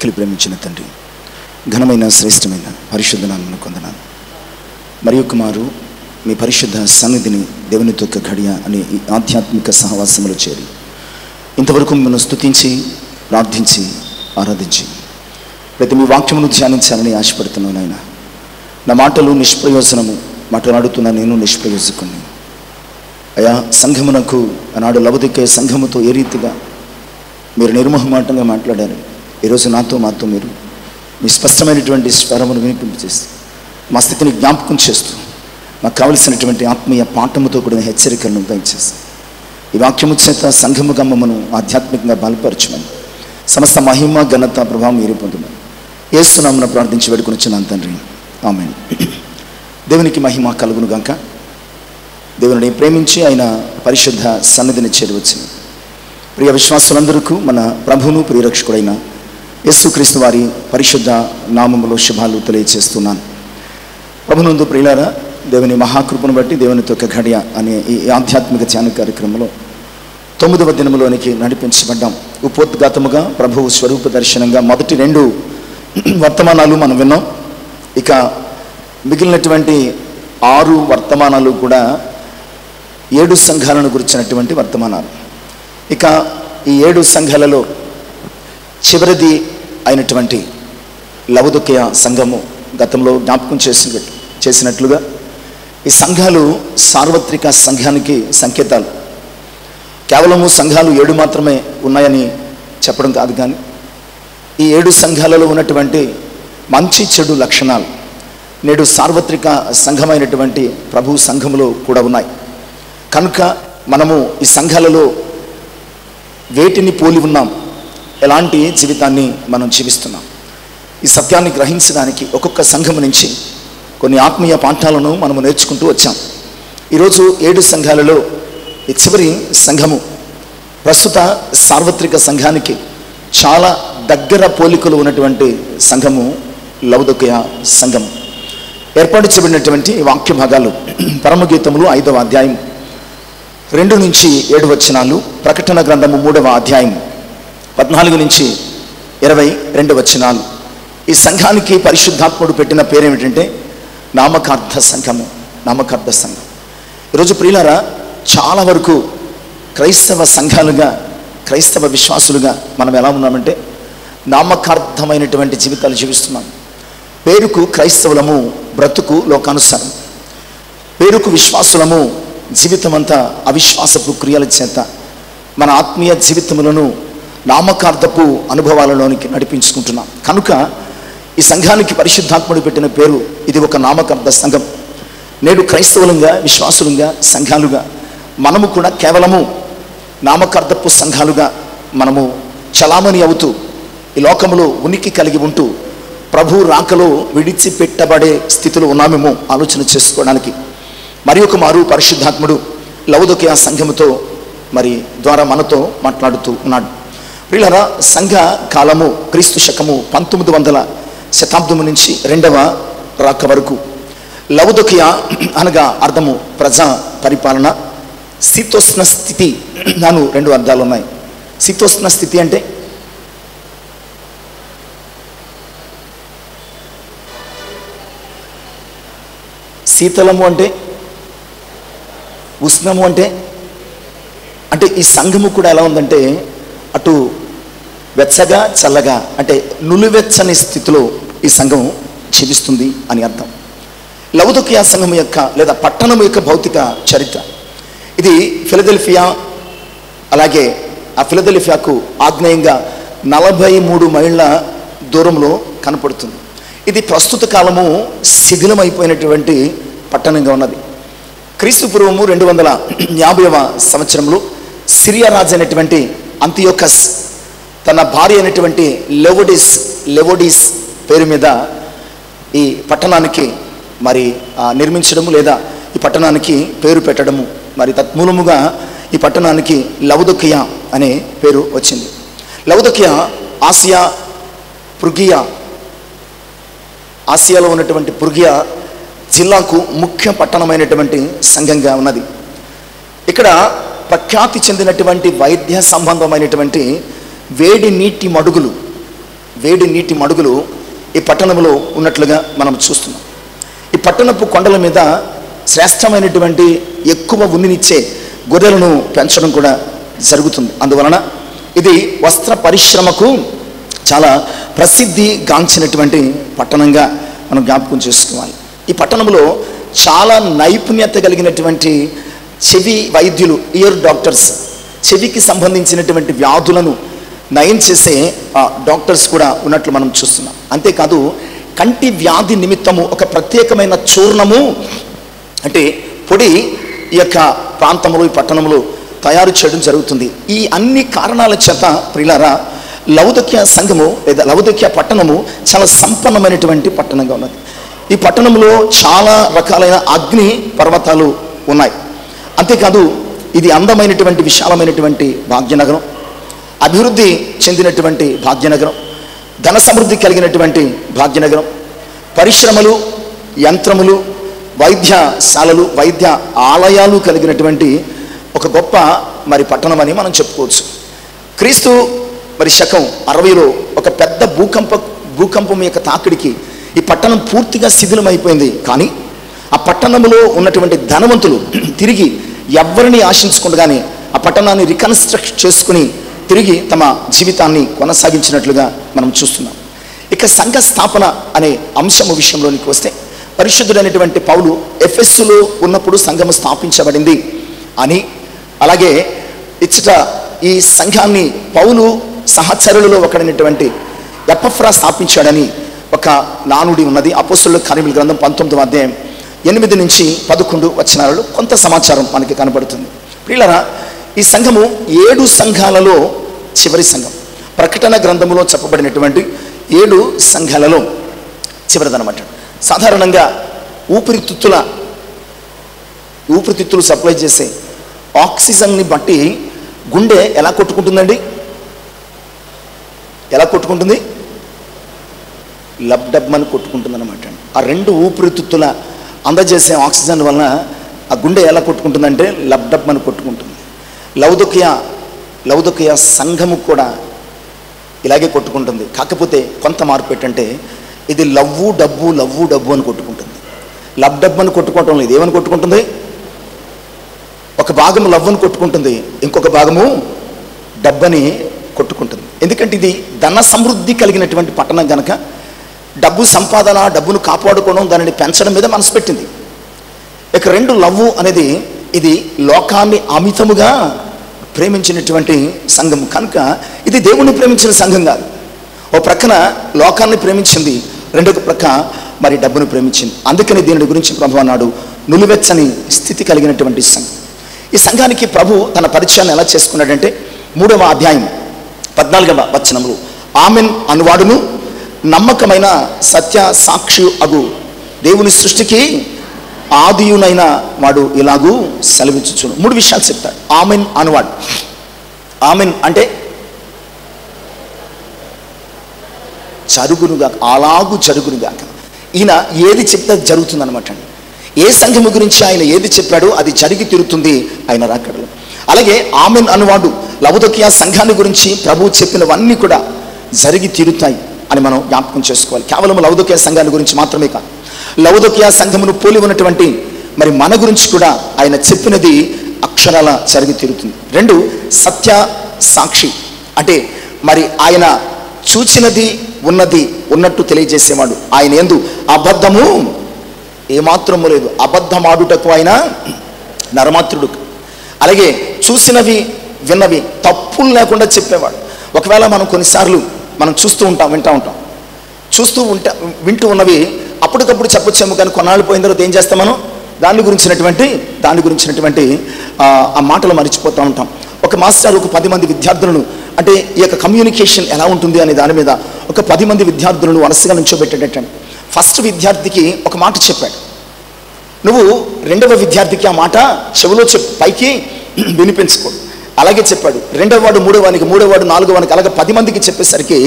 మిక్కిలి ప్రేమించిన తండ్రి, ఘనమైన శ్రేష్టమైన పరిశుద్ధ నామమునకు వందనాలు. మరి ఒక మారు మీ పరిశుద్ధ సన్నిధిని దేవునితో ఒక ఘడియ అనే ఈ ఆధ్యాత్మిక సహవాసములో చేరి ఇంతవరకు మిమ్మల్ని స్తుతించి ప్రార్థించి ఆరాధించి ప్రతి మీ వాక్యమును ధ్యానించాలని ఆశపడుతున్నాను. నాయన, నా మాటలు నిష్ప్రయోజనము, మాట్లాడుతున్న నేను నిష్ప్రయోజకుని. అయా, సంఘమునకు ఆనాడు లవదికే సంఘముతో ఏ రీతిగా మీరు నిర్మోహమాటంగా మాట్లాడారు, ఈరోజు మాతో మీరు మీ స్పష్టమైనటువంటి స్వరమును వినిపింపచేసి మా స్థితిని జ్ఞాపకం చేస్తూ మాకు కావలసినటువంటి ఆత్మీయ పాఠముతో కూడిన హెచ్చరికలను దయచేసి ఈ వాక్యము చేత సంఘము గమ్మమును ఆధ్యాత్మికంగా బలపరచమని సమస్త మహిమ ఘనత ప్రభావం మీరు పొందమని యేసు నామమున ప్రార్థించి వేడుకొనుచున్నాను తండ్రి, ఆమేన్. దేవునికి మహిమ కలుగును గాక. దేవుని ప్రేమించి ఆయన పరిశుద్ధ సన్నిధిని చేరవచ్చును ప్రియ విశ్వాసులందరికీ మన ప్రభువును ప్రియరక్షకుడైన యేసుక్రీస్తు వారి పరిశుద్ధ నామములో శుభాలు తెలియజేస్తున్నాను. ప్రభునందు ప్రియులారా, దేవుని మహాకృపను బట్టి దేవునితో ఒక ఘడియ అనే ఈ ఆధ్యాత్మిక ధ్యాన కార్యక్రమంలో 9వ దినములోనికి నడిపించబడ్డాం. ఉపోద్ఘాతముగా ప్రభువు స్వరూప దర్శనంగా మొదటి 2 వర్తమానాలు మనం విన్నాం. ఇక మిగిలినటువంటి 6 వర్తమానాలు కూడా 7 సంఘాలను గురించినటువంటి వర్తమానాలు. ఇక ఈ 7 సంఘాలలో చివరిది అయినటువంటి లవొదికయ సంఘము గతంలో జ్ఞాపకం చేసినట్లుగా ఈ సంఘాలు సార్వత్రిక సంఘానికి సంకేతాలు. కేవలము సంఘాలు 7 మాత్రమే ఉన్నాయని చెప్పడం కాదు, కానీ ఈ 7 సంఘాలలో ఉన్నటువంటి మంచి చెడు లక్షణాలు నేడు సార్వత్రిక సంఘమైనటువంటి ప్రభు సంఘములో కూడా ఉన్నాయి. కనుక మనము ఈ సంఘాలలో వేటిని పోలి ఉన్నాం, ఎలాంటి జీవితాన్ని మనం జీవిస్తున్నాం, ఈ సత్యాన్ని గ్రహించడానికి ఒక్కొక్క సంఘము నుంచి కొన్ని ఆత్మీయ పాఠాలను మనము నేర్చుకుంటూ వచ్చాం. ఈరోజు 7 సంఘాలలో ఈ చివరి సంఘము ప్రస్తుత సార్వత్రిక సంఘానికి చాలా దగ్గర పోలికలు ఉన్నటువంటి సంఘము లవొదికయ సంఘం. ఏర్పాటు చేయబడినటువంటి వాక్య భాగాలు పరమగీతములు 5వ అధ్యాయం 2 నుంచి 7 వచనాలు, ప్రకటన గ్రంథము 3వ అధ్యాయం 14 నుంచి 22 వచనాలు. ఈ సంఘానికి పరిశుద్ధాత్ముడు పెట్టిన పేరు ఏమిటంటే నామకార్థ సంఘము. నామకార్థ సంఘం. ఈరోజు ప్రియులారా, చాలా వరకు క్రైస్తవ సంఘాలుగా, క్రైస్తవ విశ్వాసులుగా మనం ఎలా ఉన్నామంటే నామకార్థమైనటువంటి జీవితాలు జీవిస్తున్నాం. పేరుకు క్రైస్తవులము, బ్రతుకు లోకానుసారం. పేరుకు విశ్వాసులము, జీవితం అంతా అవిశ్వాసపు క్రియల చేత మన ఆత్మీయ జీవితములను నామకార్థపు అనుభవాలలోనికి నడిపించుకుంటున్నాం. కనుక ఈ సంఘానికి పరిశుద్ధాత్ముడు పెట్టిన పేరు, ఇది ఒక నామకార్థ సంఘం. నేడు క్రైస్తవులంగా, విశ్వాసులంగా, సంఘాలుగా మనము కూడా కేవలము నామకార్థపు సంఘాలుగా మనము చలామణి అవుతూ ఈ లోకములో ఉనికి కలిగి ఉంటూ ప్రభు రాకలో విడిచిపెట్టబడే స్థితిలో ఉన్నామేమో ఆలోచన చేసుకోవడానికి మరి ఒక మారు పరిశుద్ధాత్ముడు లవొదికయ సంఘముతో మరి ద్వారా మనతో మాట్లాడుతూ ఉన్నాడు. ప్రియులారా, సంఘ కాలము క్రీస్తు శకము 1900 శతాబ్దము నుంచి 2వ రాక వరకు. లవొదికయ అనగా అర్థము ప్రజా పరిపాలన, శీతోష్ణ స్థితి నాను 2 అర్థాలు ఉన్నాయి. శీతోష్ణ స్థితి అంటే శీతలము అంటే, ఉష్ణము అంటే ఈ సంఘము కూడా ఎలా ఉందంటే అటు వెచ్చగా చల్లగా, అంటే నులివెచ్చని స్థితిలో ఈ సంఘం జీవిస్తుంది అని అర్థం. లవొదికయ సంఘం యొక్క లేదా పట్టణం యొక్క భౌతిక చరిత్ర ఇది ఫిలదెల్ఫియా, అలాగే ఆ ఫిలదెల్ఫియాకు ఆగ్నేయంగా 43 మైళ్ళ దూరంలో కనపడుతుంది. ఇది ప్రస్తుత కాలము శిథిలమైపోయినటువంటి పట్టణంగా ఉన్నది. క్రీస్తు పూర్వము 250వ సంవత్సరంలో సిరియా రాజు అయినటువంటి అంతియోకస్ తన భార్య అయినటువంటి లెవోడిస్ పేరు మీద ఈ పట్టణానికి మరి నిర్మించడము లేదా ఈ పట్టణానికి పేరు పెట్టడము, మరి తత్మూలముగా ఈ పట్టణానికి లవొదికయ అనే పేరు వచ్చింది. లవొదికయ ఆసియాలో ఉన్నటువంటి పుర్గియా జిల్లాకు ముఖ్య పట్టణమైనటువంటి సంఘంగా ఉన్నది. ఇక్కడ ప్రఖ్యాతి చెందినటువంటి వైద్య సంబంధమైనటువంటి వేడి నీటి మడుగులు, వేడి నీటి మడుగులు ఈ పట్టణంలో ఉన్నట్లుగా మనం చూస్తున్నాం. ఈ పట్టణపు కొండల మీద శ్రేష్టమైనటువంటి ఎక్కువ ఉన్నినిచ్చే గొర్రెలను పెంచడం కూడా జరుగుతుంది. అందువలన ఇది వస్త్ర పరిశ్రమకు చాలా ప్రసిద్ధి గాంచినటువంటి పట్టణంగా మనం జ్ఞాపకం చేసుకోవాలి. ఈ పట్టణంలో చాలా నైపుణ్యత కలిగినటువంటి చెవి వైద్యులు, ఇయర్ డాక్టర్స్, చెవికి సంబంధించినటువంటి వ్యాధులను నయం చేసే డాక్టర్స్ కూడా ఉన్నట్లు మనం చూస్తున్నాం. అంతేకాదు కంటి వ్యాధి నిమిత్తము ఒక ప్రత్యేకమైన చూర్ణము అంటే పొడి ఈ యొక్క ప్రాంతంలో, ఈ పట్టణంలో తయారు చేయడం జరుగుతుంది. ఈ అన్ని కారణాల చేత ప్రియులారా లవొదికయ సంఘము లేదా లవొదికయ పట్టణము చాలా సంపన్నమైనటువంటి పట్టణంగా ఉన్నది. ఈ పట్టణంలో చాలా రకాలైన అగ్ని పర్వతాలు ఉన్నాయి. అంతేకాదు ఇది అందమైనటువంటి విశాలమైనటువంటి భాగ్యనగరం, అభివృద్ధి చెందినటువంటి భాగ్యనగరం, ధన సమృద్ధి కలిగినటువంటి భాగ్యనగరం, పరిశ్రమలు, యంత్రములు, వైద్యశాలలు, వైద్య ఆలయాలు కలిగినటువంటి ఒక గొప్ప పట్టణం అని మనం చెప్పుకోవచ్చు. క్రీస్తు శకం 60లో ఒక పెద్ద భూకంపం యొక్క తాకిడికి ఈ పట్టణం పూర్తిగా శిథిలమైపోయింది. కానీ ఆ పట్టణంలో ఉన్నటువంటి ధనవంతులు తిరిగి ఎవరిని ఆశించకుండానే ఆ పట్టణాన్ని రికన్స్ట్రక్ట్ చేసుకుని తిరిగి తమ జీవితాన్ని కొనసాగించినట్లుగా మనం చూస్తున్నాం. ఇక సంఘ స్థాపన అనే అంశము విషయంలోనికి వస్తే పరిశుద్ధుడైనటువంటి పౌలు ఎఫెస్సులో ఉన్నప్పుడు సంఘము స్థాపించబడింది అని, అలాగే ఇచ్చట ఈ సంఘాన్ని పౌలు సహచరులలో ఒకడైనటువంటి ఎపఫ్రా స్థాపించాడని ఒక నానుడి ఉన్నది. అపోస్తలుల కార్యముల గ్రంథం 19వ అధ్యాయం 8 నుంచి 11 వచనాలలో కొంత సమాచారం మనకి కనబడుతుంది. ప్రియులారా, ఈ సంఘము 7 సంఘాలలో చివరి సంఘం. ప్రకటన గ్రంథములో చెప్పబడినటువంటి 7 సంఘాలలో చివరిదనమాట. సాధారణంగా ఊపిరితిత్తులు సప్లై చేసే ఆక్సిజన్ని బట్టి గుండె ఎలా కొట్టుకుంటుందండి? ఎలా కొట్టుకుంటుంది? లబ్డబ్మని కొట్టుకుంటుంది అనమాట. ఆ 2 ఊపిరితిత్తుల అందజేసే ఆక్సిజన్ వలన ఆ గుండె ఎలా కొట్టుకుంటుందంటే లబ్డబ్మని కొట్టుకుంటుంది. లవొదికయ సంఘము కూడా ఇలాగే కొట్టుకుంటుంది. కాకపోతే కొంత మార్పు ఏంటంటే ఇది లవ్వు డబ్బు అని కొట్టుకుంటుంది. లబ్డబ్మని కొట్టుకోవటం లేదు. ఏమని కొట్టుకుంటుంది? ఒక భాగము లవ్వును కొట్టుకుంటుంది, ఇంకొక భాగము డబ్బని కొట్టుకుంటుంది. ఎందుకంటే ఇది ధన సమృద్ధి కలిగినటువంటి పట్టణం కనుక డబ్బు సంపాదన, డబ్బును కాపాడుకోవడం, దానిని పెంచడం మీద మనసు పెట్టింది. ఇక 2 లవ్వు అనేది ఇది లోకాన్ని అమితముగా ప్రేమించినటువంటి సంఘం కనుక ఇది దేవుణ్ణి ప్రేమించిన సంఘం కాదు. ఓ ప్రక్కన లోకాన్ని ప్రేమించింది, రెండొక ప్రక్క డబ్బును ప్రేమించింది. అందుకని దీని గురించి ప్రభు అన్నాడు, నులివెచ్చని స్థితి కలిగినటువంటి సంఘం. ఈ సంఘానికి ప్రభు తన పరిచయాన్ని ఎలా చేసుకున్నాడంటే 3వ అధ్యాయం 14వ వచనంలో ఆమెన్ అనువాడును నమ్మకమైన సత్య సాక్షి అగు దేవుని సృష్టికి ఆదియునైన వాడు ఇలాగూ సెలవిచ్చుచును. 3 విషయాలు చెప్తాడు. ఆమెన్ అనువాడు. ఆమెన్ అంటే జరుగునుగాక, అలాగూ జరుగునుగాక. ఈయన ఏది చెప్తే జరుగుతుంది అనమాట. ఏ సంఘము గురించి ఆయన ఏది చెప్పాడో అది జరిగి తీరుతుంది ఆయన రాకడలో. అలాగే ఆమెన్ అనువాడు లవొదికయ సంఘాన్ని గురించి ప్రభు చెప్పినవన్నీ కూడా జరిగి తీరుతాయి అని మనం జ్ఞాపకం చేసుకోవాలి. కేవలం లవొదికయ సంఘాన్ని గురించి మాత్రమే కాదు, లవొదికయ సంఘమును పోలి ఉన్నటువంటి మన గురించి కూడా ఆయన చెప్పినది అక్షరాల జరిగి తీరుతుంది. 2 సత్య సాక్షి అంటే ఆయన చూచినది ఉన్నది ఉన్నట్టు తెలియజేసేవాడు. ఆయన యందు అబద్ధము ఏమాత్రము లేదు. అబద్ధమాడుటకు ఆయన నరమాత్రుడు. అలాగే చూసినవి విన్నవి తప్పులు లేకుండా చెప్పేవాడు. ఒకవేళ మనం కొన్నిసార్లు వింటూ ఉన్నవి అప్పటికప్పుడు చెప్పొచ్చేమో, కానీ కొన్నాళ్ళు పోయిన తర్వాత ఏం చేస్తాం మనం? దాని గురించినటువంటి ఆ మాటలు మర్చిపోతూ ఉంటాం. ఒక మాస్టర్ ఒక 10 మంది విద్యార్థులను, అంటే ఈ యొక్క కమ్యూనికేషన్ ఎలా ఉంటుంది అనే దాని మీద ఒక 10 మంది విద్యార్థులను వరుసగా నుంచోబెట్టేటండి. ఫస్ట్ విద్యార్థికి ఒక మాట చెప్పాడు, నువ్వు 2వ విద్యార్థికి ఆ మాట చెవిలో పైకి వినిపించుకో. అలాగే చెప్పాడు. 2వ వాడు 3వ వానికి, 3వ వాడు 4వ వానికి, అలాగే 10 మందికి చెప్పేసరికి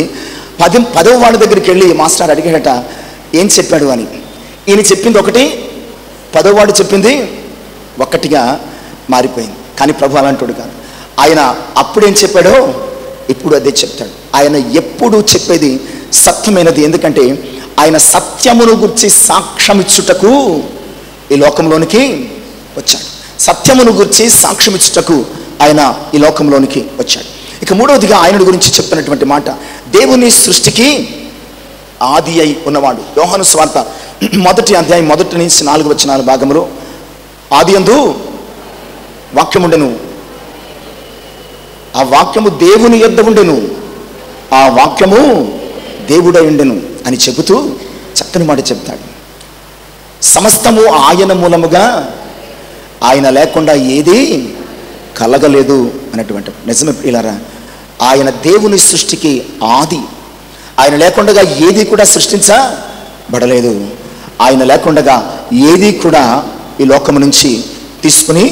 10వ వాడి దగ్గరికి వెళ్ళి మాస్టర్ అడిగాడట ఏం చెప్పాడు అని. ఈయన చెప్పింది ఒకటి, 10వ వాడు చెప్పింది ఒక్కటిగా మారిపోయింది. కానీ ప్రభు అలాంటోడు కాదు. ఆయన అప్పుడేం చెప్పాడో ఇప్పుడు అదే చెప్తాడు. ఆయన ఎప్పుడు చెప్పేది సత్యమైనది. ఎందుకంటే ఆయన సత్యమును గురించి సాక్ష్యమిచ్చుటకు ఈ లోకంలోనికి వచ్చాడు. సత్యమును గురించి సాక్ష్యమిచ్చుటకు ఆయన ఈ లోకంలోనికి వచ్చాడు. ఇక మూడవదిగా ఆయన గురించి చెప్తున్నటువంటి మాట, దేవుని సృష్టికి ఆది అయి ఉన్నవాడు. యోహాను సువార్త 1వ అధ్యాయం 1 నుంచి 4 వచనాల భాగంలో, ఆదియందు వాక్యముండెను, ఆ వాక్యము దేవుని యొద్ద ఉండెను, ఆ వాక్యము దేవుడై ఉండెను అని చెబుతూ చక్కని మాట చెప్తాడు. సమస్తము ఆయన మూలముగా, ఆయన లేకుండా ఏది కలగలేదు అన్నటువంటి నిజమే ప్రియులారా. ఆయన దేవుని సృష్టికి ఆది. ఆయన లేకుండా ఏది కూడా సృష్టించబడలేదు. ఆయన లేకుండా ఏది కూడా ఈ లోకము నుంచి తీసుకుని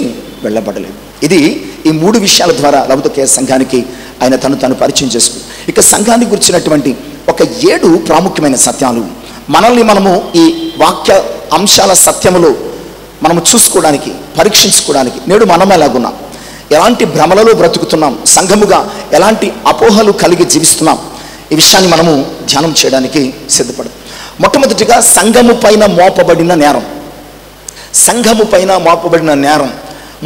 వెళ్ళబడలేదు. ఇది ఈ 3 విషయాల ద్వారా లవోదికీయ సంఘానికి ఆయన తను పరిచయం చేసుకుంది. ఇక సంఘానికి గురించినటువంటి ఒక 7 ప్రాముఖ్యమైన సత్యాలు మనల్ని మనము ఈ వాక్య అంశాల సత్యములో మనము చూసుకోవడానికి, పరీక్షించుకోవడానికి నేడు మనం ఎలాగున్నాం, ఎలాంటి భ్రమలలో బ్రతుకుతున్నాం, సంఘముగా ఎలాంటి అపోహలు కలిగి జీవిస్తున్నాం, ఈ విషయాన్ని మనము ధ్యానం చేయడానికి సిద్ధపడదు. మొట్టమొదటిగా సంఘము పైన మోపబడిన నేరం. సంఘము పైన మోపబడిన నేరం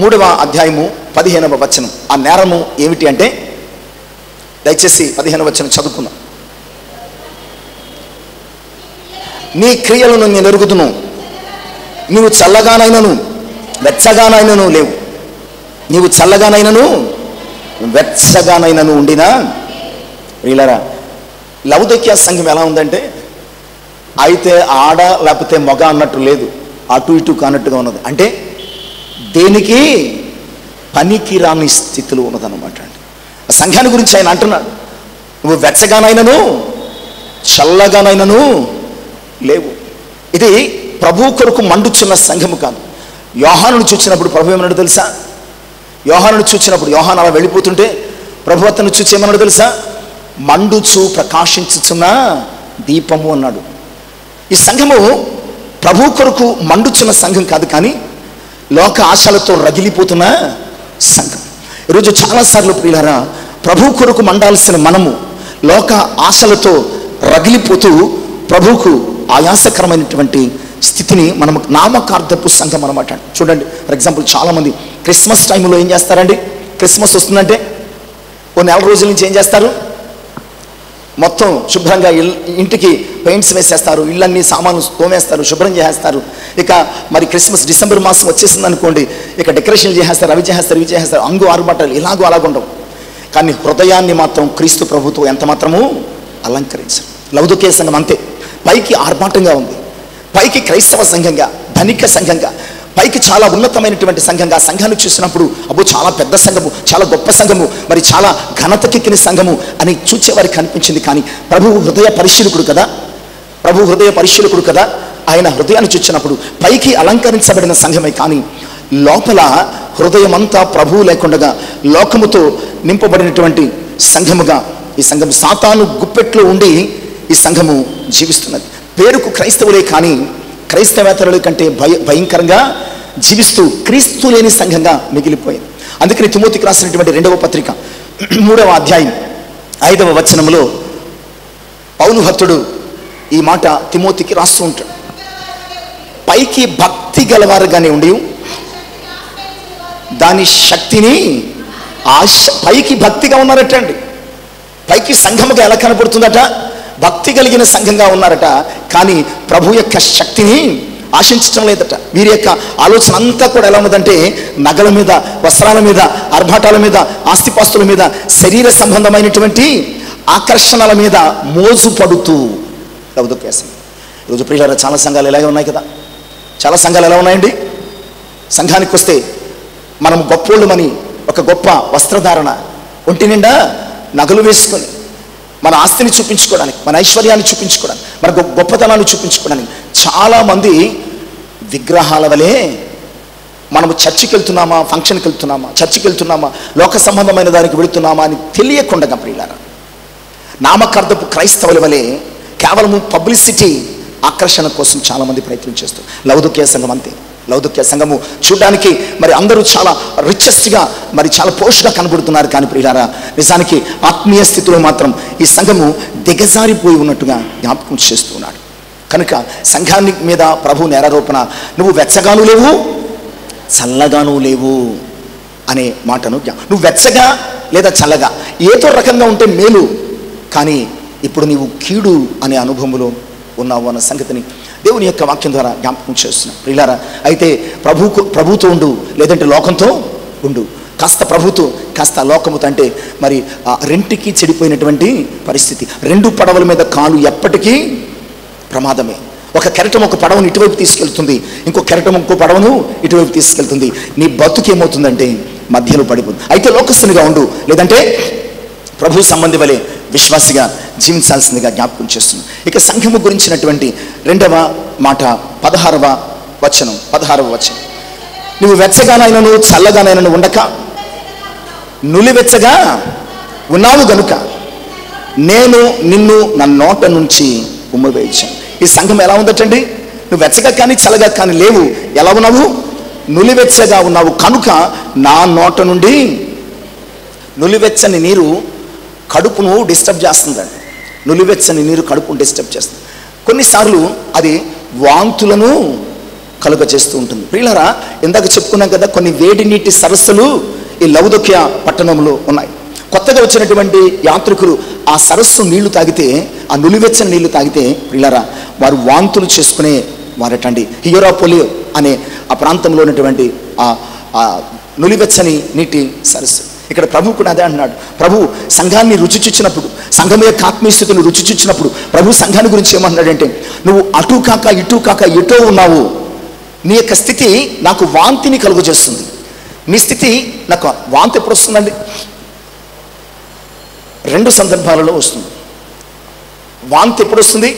3వ అధ్యాయము 15వ వచనం. ఆ నేరము ఏమిటి అంటే, దయచేసి 15వ వచనం చదువుకుందాం. నీ క్రియలను నేను ఎరుగుదును, నీవు చల్లగానైనను వెచ్చగానైనను లేవు. నీవు చల్లగానైనను వెచ్చగానైనను ఉండినా. వీళ్ళరా, లవోదికీయ సంఘం ఎలా ఉందంటే, అయితే ఆడ లేకపోతే మగ అన్నట్టు లేదు, అటు ఇటు కానట్టుగా ఉన్నది. అంటే దేనికి పనికి రాని స్థితిలో ఉన్నదన్నమాట. ఆ సంఘాన్ని గురించి ఆయన అంటున్నాడు, నువ్వు వెచ్చగానైనను చల్లగానైనను లేవు. ఇది ప్రభు కొరకు మండుచున్న సంఘము కాదు. యోహానును చూచినప్పుడు ప్రభు ఏమన్నాడు తెలుసా? యోహానును చూచినప్పుడు, యోహాను అలా వెళ్ళిపోతుంటే ప్రభు అతను చూచి ఏమన్నాడు తెలుసా? మండుచు ప్రకాశించుచున్న దీపము అన్నాడు. ఈ సంఘము ప్రభు కొరకు మండుచున్న సంఘం కాదు, కానీ లోక ఆశలతో రగిలిపోతున్న సంఘం. ఈరోజు చాలాసార్లు ప్రియులారా, ప్రభు కొరకు మండాల్సిన మనము లోక ఆశలతో రగిలిపోతూ ప్రభువుకు ఆయాసకరమైనటువంటి స్థితిని మనం నామకార్థపు సంఘం అనమాట. చూడండి, ఫర్ ఎగ్జాంపుల్ చాలామంది క్రిస్మస్ టైంలో ఏం చేస్తారండి? క్రిస్మస్ వస్తుందంటే ఓ 4 రోజుల నుంచి ఏం చేస్తారు? మొత్తం శుభ్రంగా ఇంటికి పెయింట్స్ వేసేస్తారు, ఇళ్ళన్నీ సామాన్లు తోమేస్తారు, శుభ్రం చేసేస్తారు. ఇక మరి క్రిస్మస్ డిసెంబర్ మాసం వచ్చేసింది అనుకోండి, ఇక డెకరేషన్ చేసేస్తారు, అవి చేసేస్తారు, ఇవి చేసేస్తారు, అంగు ఆరుబట్టలు ఇలాగూ అలాగుండవు. కానీ హృదయాన్ని మాత్రం క్రీస్తు ప్రభుతో ఎంత మాత్రము అలంకరించారు. లవోదికీయ సంఘం అంతే. పైకి ఆర్భాటంగా ఉంది, పైకి క్రైస్తవ సంఘంగా, ధనిక సంఘంగా, పైకి చాలా ఉన్నతమైనటువంటి సంఘంగా సంఘాన్ని చూసినప్పుడు అబ్బో చాలా పెద్ద సంఘము, చాలా గొప్ప సంఘము, మరి చాలా ఘనతకెక్కిన సంఘము అని చూచేవారికి కనిపించింది. కానీ ప్రభువు హృదయ పరిశీలకుడు కదా, ప్రభు హృదయ పరిశీలకుడు కదా. ఆయన హృదయాన్ని చూచినప్పుడు పైకి అలంకరించబడిన సంఘమే, కానీ లోపల హృదయమంతా ప్రభువు లేకుండా లోకముతో నింపబడినటువంటి సంఘముగా ఈ సంఘం సాతాను గుప్పెట్లో ఉండి ఈ సంఘము జీవిస్తున్నది. పేరుకు క్రైస్తవులే కానీ క్రైస్తవేతరుల కంటే భయంకరంగా జీవిస్తూ క్రీస్తు లేని సంఘంగా మిగిలిపోయింది. అందుకని తిమోతికి రాసినటువంటి 2వ పత్రిక 3వ అధ్యాయం 5వ వచనంలో పౌలు భక్తుడు ఈ మాట తిమోతికి రాస్తూ ఉంటాడు. పైకి భక్తి గలవారుగానే ఉండి దాని శక్తిని పైకి భక్తిగా ఉన్నారటండి. పైకి సంఘముగా ఎలా కనపడుతుందట? భక్తి కలిగిన సంఘంగా ఉన్నారట, కానీ ప్రభు యొక్క శక్తిని ఆశించడం లేదట. వీరి యొక్క ఆలోచన అంతా కూడా ఎలా ఉన్నదంటే, నగల మీద, వస్త్రాల మీద, ఆర్భాటాల మీద, ఆస్తిపాస్తుల మీద, శరీర సంబంధమైనటువంటి ఆకర్షణల మీద మోజు పడుతూ లవోదికీయ సంఘం. ఈరోజు ప్రియులారా, చాలా సంఘాలు ఇలాగే ఉన్నాయి కదా. చాలా సంఘాలు ఎలా ఉన్నాయండి? సంఘానికి వస్తే మనం గొప్పోళ్ళమని ఒక గొప్ప వస్త్రధారణ, ఒంటి నిండా నగలు వేసుకొని మన ఆస్తిని చూపించుకోవడానికి, మన ఐశ్వర్యాన్ని చూపించుకోవడానికి, మన గొప్పతనాన్ని చూపించుకోవడానికి చాలామంది విగ్రహాల వలె మనము చర్చికి వెళ్తున్నామా, ఫంక్షన్కి వెళ్తున్నామా, చర్చికి వెళ్తున్నామా, లోక సంబంధమైన దానికి వెళుతున్నామా అని తెలియకుండా ప్రియులారా, నామకార్థపు క్రైస్తవుల వలె కేవలము పబ్లిసిటీ, ఆకర్షణ కోసం చాలామంది ప్రయత్నం చేస్తారు. లవోదికీయ సంఘం అంతే. లౌదోక్య సంఘము చూడడానికి మరి అందరూ చాలా రిచెస్ట్గా మరి చాలా పోష్గా కనబడుతున్నారు. కానీ ప్రియులారా, నిజానికి ఆత్మీయ స్థితిలో మాత్రం ఈ సంఘము దిగజారిపోయి ఉన్నట్టుగా జ్ఞాపకం చేస్తున్నాడు. కనుక సంఘాన్ని మీద ప్రభు నేరారోపణ, నువ్వు వెచ్చగాను లేవు చల్లగాను లేవు అనే మాటను, నువ్వు వెచ్చగా లేదా చల్లగా ఏదో రకంగా ఉంటే మేలు, కానీ ఇప్పుడు నీవు కీడు అనే అనుభవంలో ఉన్నావు అన్న సంగతిని దేవుని యొక్క వాక్యం ద్వారా జ్ఞాపకం చేస్తున్నాం. ప్రియులారా, అయితే ప్రభుతో ఉండు, లేదంటే లోకంతో ఉండు. కాస్త ప్రభుతో కాస్త లోకముతో అంటే మరి రెంటికి చెడిపోయినటువంటి పరిస్థితి. రెండు పడవల మీద కాలు ఎప్పటికీ ప్రమాదమే. ఒక కెరటం ఒక పడవను ఇటువైపు తీసుకెళ్తుంది, ఇంకో కెరటం ఇంకో పడవను ఇటువైపు తీసుకెళ్తుంది. నీ బతుకు ఏమవుతుందంటే మధ్యలో పడిపోతుంది. అయితే లోకస్తునిగా ఉండు, లేదంటే ప్రభు సంబంధి వలె విశ్వాసిగా జీవించాల్సిందిగా జ్ఞాపకం చేస్తున్నాం. ఇక సంఘము గురించినటువంటి రెండవ మాట 16వ వచనం. నువ్వు వెచ్చగానైనను చల్లగానైనను ఉండక నులివెచ్చగా ఉన్నావు గనుక నేను నిన్ను నా నోట నుంచి ఉమ్మవేయించాను. ఈ సంఘం ఎలా ఉందటండి? నువ్వు వెచ్చగా కానీ చల్లగా కానీ లేవు. ఎలా ఉన్నావు? నులివెచ్చగా ఉన్నావు కనుక నా నోట నుండి. నులివెచ్చని నీరు కడుపును డిస్టర్బ్ చేస్తుందండి. నులివెచ్చని నీరు కడుపును డిస్టర్బ్ చేస్తుంది. కొన్నిసార్లు అది వాంతులను కలుగ చేస్తూ ఉంటుంది. ప్రియులారా, ఇందాక చెప్పుకున్నాం కదా, కొన్ని వేడి నీటి సరస్సులు ఈ లౌదోక్య పట్టణంలో ఉన్నాయి. కొత్తగా వచ్చినటువంటి యాత్రికులు ఆ సరస్సు నీళ్లు తాగితే, ఆ నులివెచ్చని నీళ్లు తాగితే ప్రియులారా, వారు వాంతులు చేసుకునే వారటండి. హియరాపోలి అనే ఆ ప్రాంతంలో ఉన్నటువంటి ఆ నులివెచ్చని నీటి సరస్సు. ఇక్కడ ప్రభు కూడా అదే అంటున్నాడు. ప్రభు సంఘాన్ని రుచి చూచినప్పుడు, సంఘం యొక్క ఆత్మీయస్థితిని రుచి చూచినప్పుడు ప్రభు సంఘాన్ని గురించి ఏమంటున్నాడంటే, నువ్వు అటు కాక ఇటు కాక ఎటో ఉన్నావు. నీ యొక్క స్థితి నాకు వాంతిని కలుగు చేస్తుంది. నీ స్థితి నాకు వాంతి ఎప్పుడు వస్తుందండి? రెండు సందర్భాలలో వస్తుంది. వాంతి ఎప్పుడు వస్తుంది?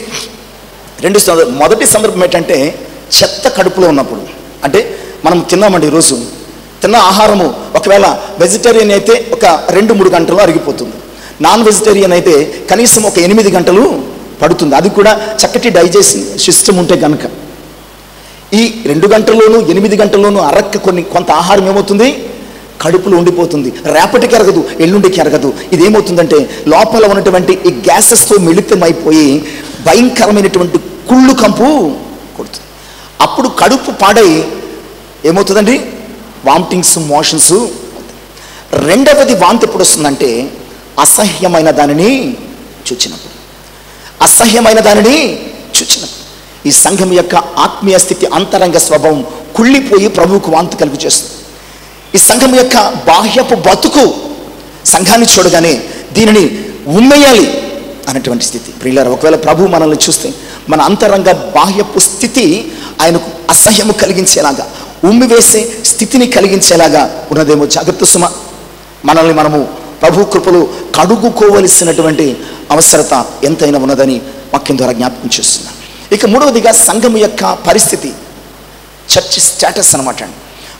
రెండు సందర్భం. మొదటి సందర్భం ఏంటంటే చెత్త కడుపులో ఉన్నప్పుడు. అంటే మనం తిన్నామండి, ఈరోజు తిన్న ఆహారము ఒకవేళ వెజిటేరియన్ అయితే ఒక 2-3 గంటలు అరిగిపోతుంది. నాన్ వెజిటేరియన్ అయితే కనీసం ఒక 8 గంటలు పడుతుంది. అది కూడా చక్కటి డైజెషన్ సిస్టమ్ ఉంటే కనుక. ఈ 2 గంటల్లోనూ 8 గంటల్లోనూ కొంత ఆహారం ఏమవుతుంది? కడుపులో ఉండిపోతుంది. రేపటికి ఎరగదు, ఎల్లుండికి ఎరగదు. ఇదేమవుతుందంటే లోపల ఉన్నటువంటి ఈ గ్యాసెస్తో మిళితమైపోయి భయంకరమైనటువంటి కుళ్ళు కంపు కొడుతుంది. అప్పుడు కడుపు పాడై ఏమవుతుందండి? Vomitings, motions. రెండవది వాంతి ఎప్పుడు వస్తుందంటే అసహ్యమైన దానిని చూచినప్పుడు. ఈ సంఘం యొక్క ఆత్మీయ స్థితి, అంతరంగ స్వభావం కుళ్ళిపోయి ప్రభువుకు వాంతి కలుగు చేస్తుంది. ఈ సంఘం యొక్క బాహ్యపు బతుకు సంఘాన్ని చూడగానే దీనిని ఉమ్మేయాలి అనేటువంటి స్థితి. ప్రియులారా, ఒకవేళ ప్రభు మనల్ని చూస్తే మన అంతరంగ బాహ్యపు స్థితి ఆయనకు అసహ్యము కలిగించేలాగా, ఉమ్మివేసే స్థితిని కలిగించేలాగా ఉన్నదేమో. జాగ్రత్త సుమ. మనల్ని మనము ప్రభు కృపలో కడుగుకోవలసినటువంటి అవసరత ఎంతైనా ఉన్నదని వాక్యం ద్వారా జ్ఞాపకం చేస్తున్నాం. ఇక మూడవదిగా సంఘము యొక్క పరిస్థితి, చర్చ్ స్టేటస్ అనమాట అండి.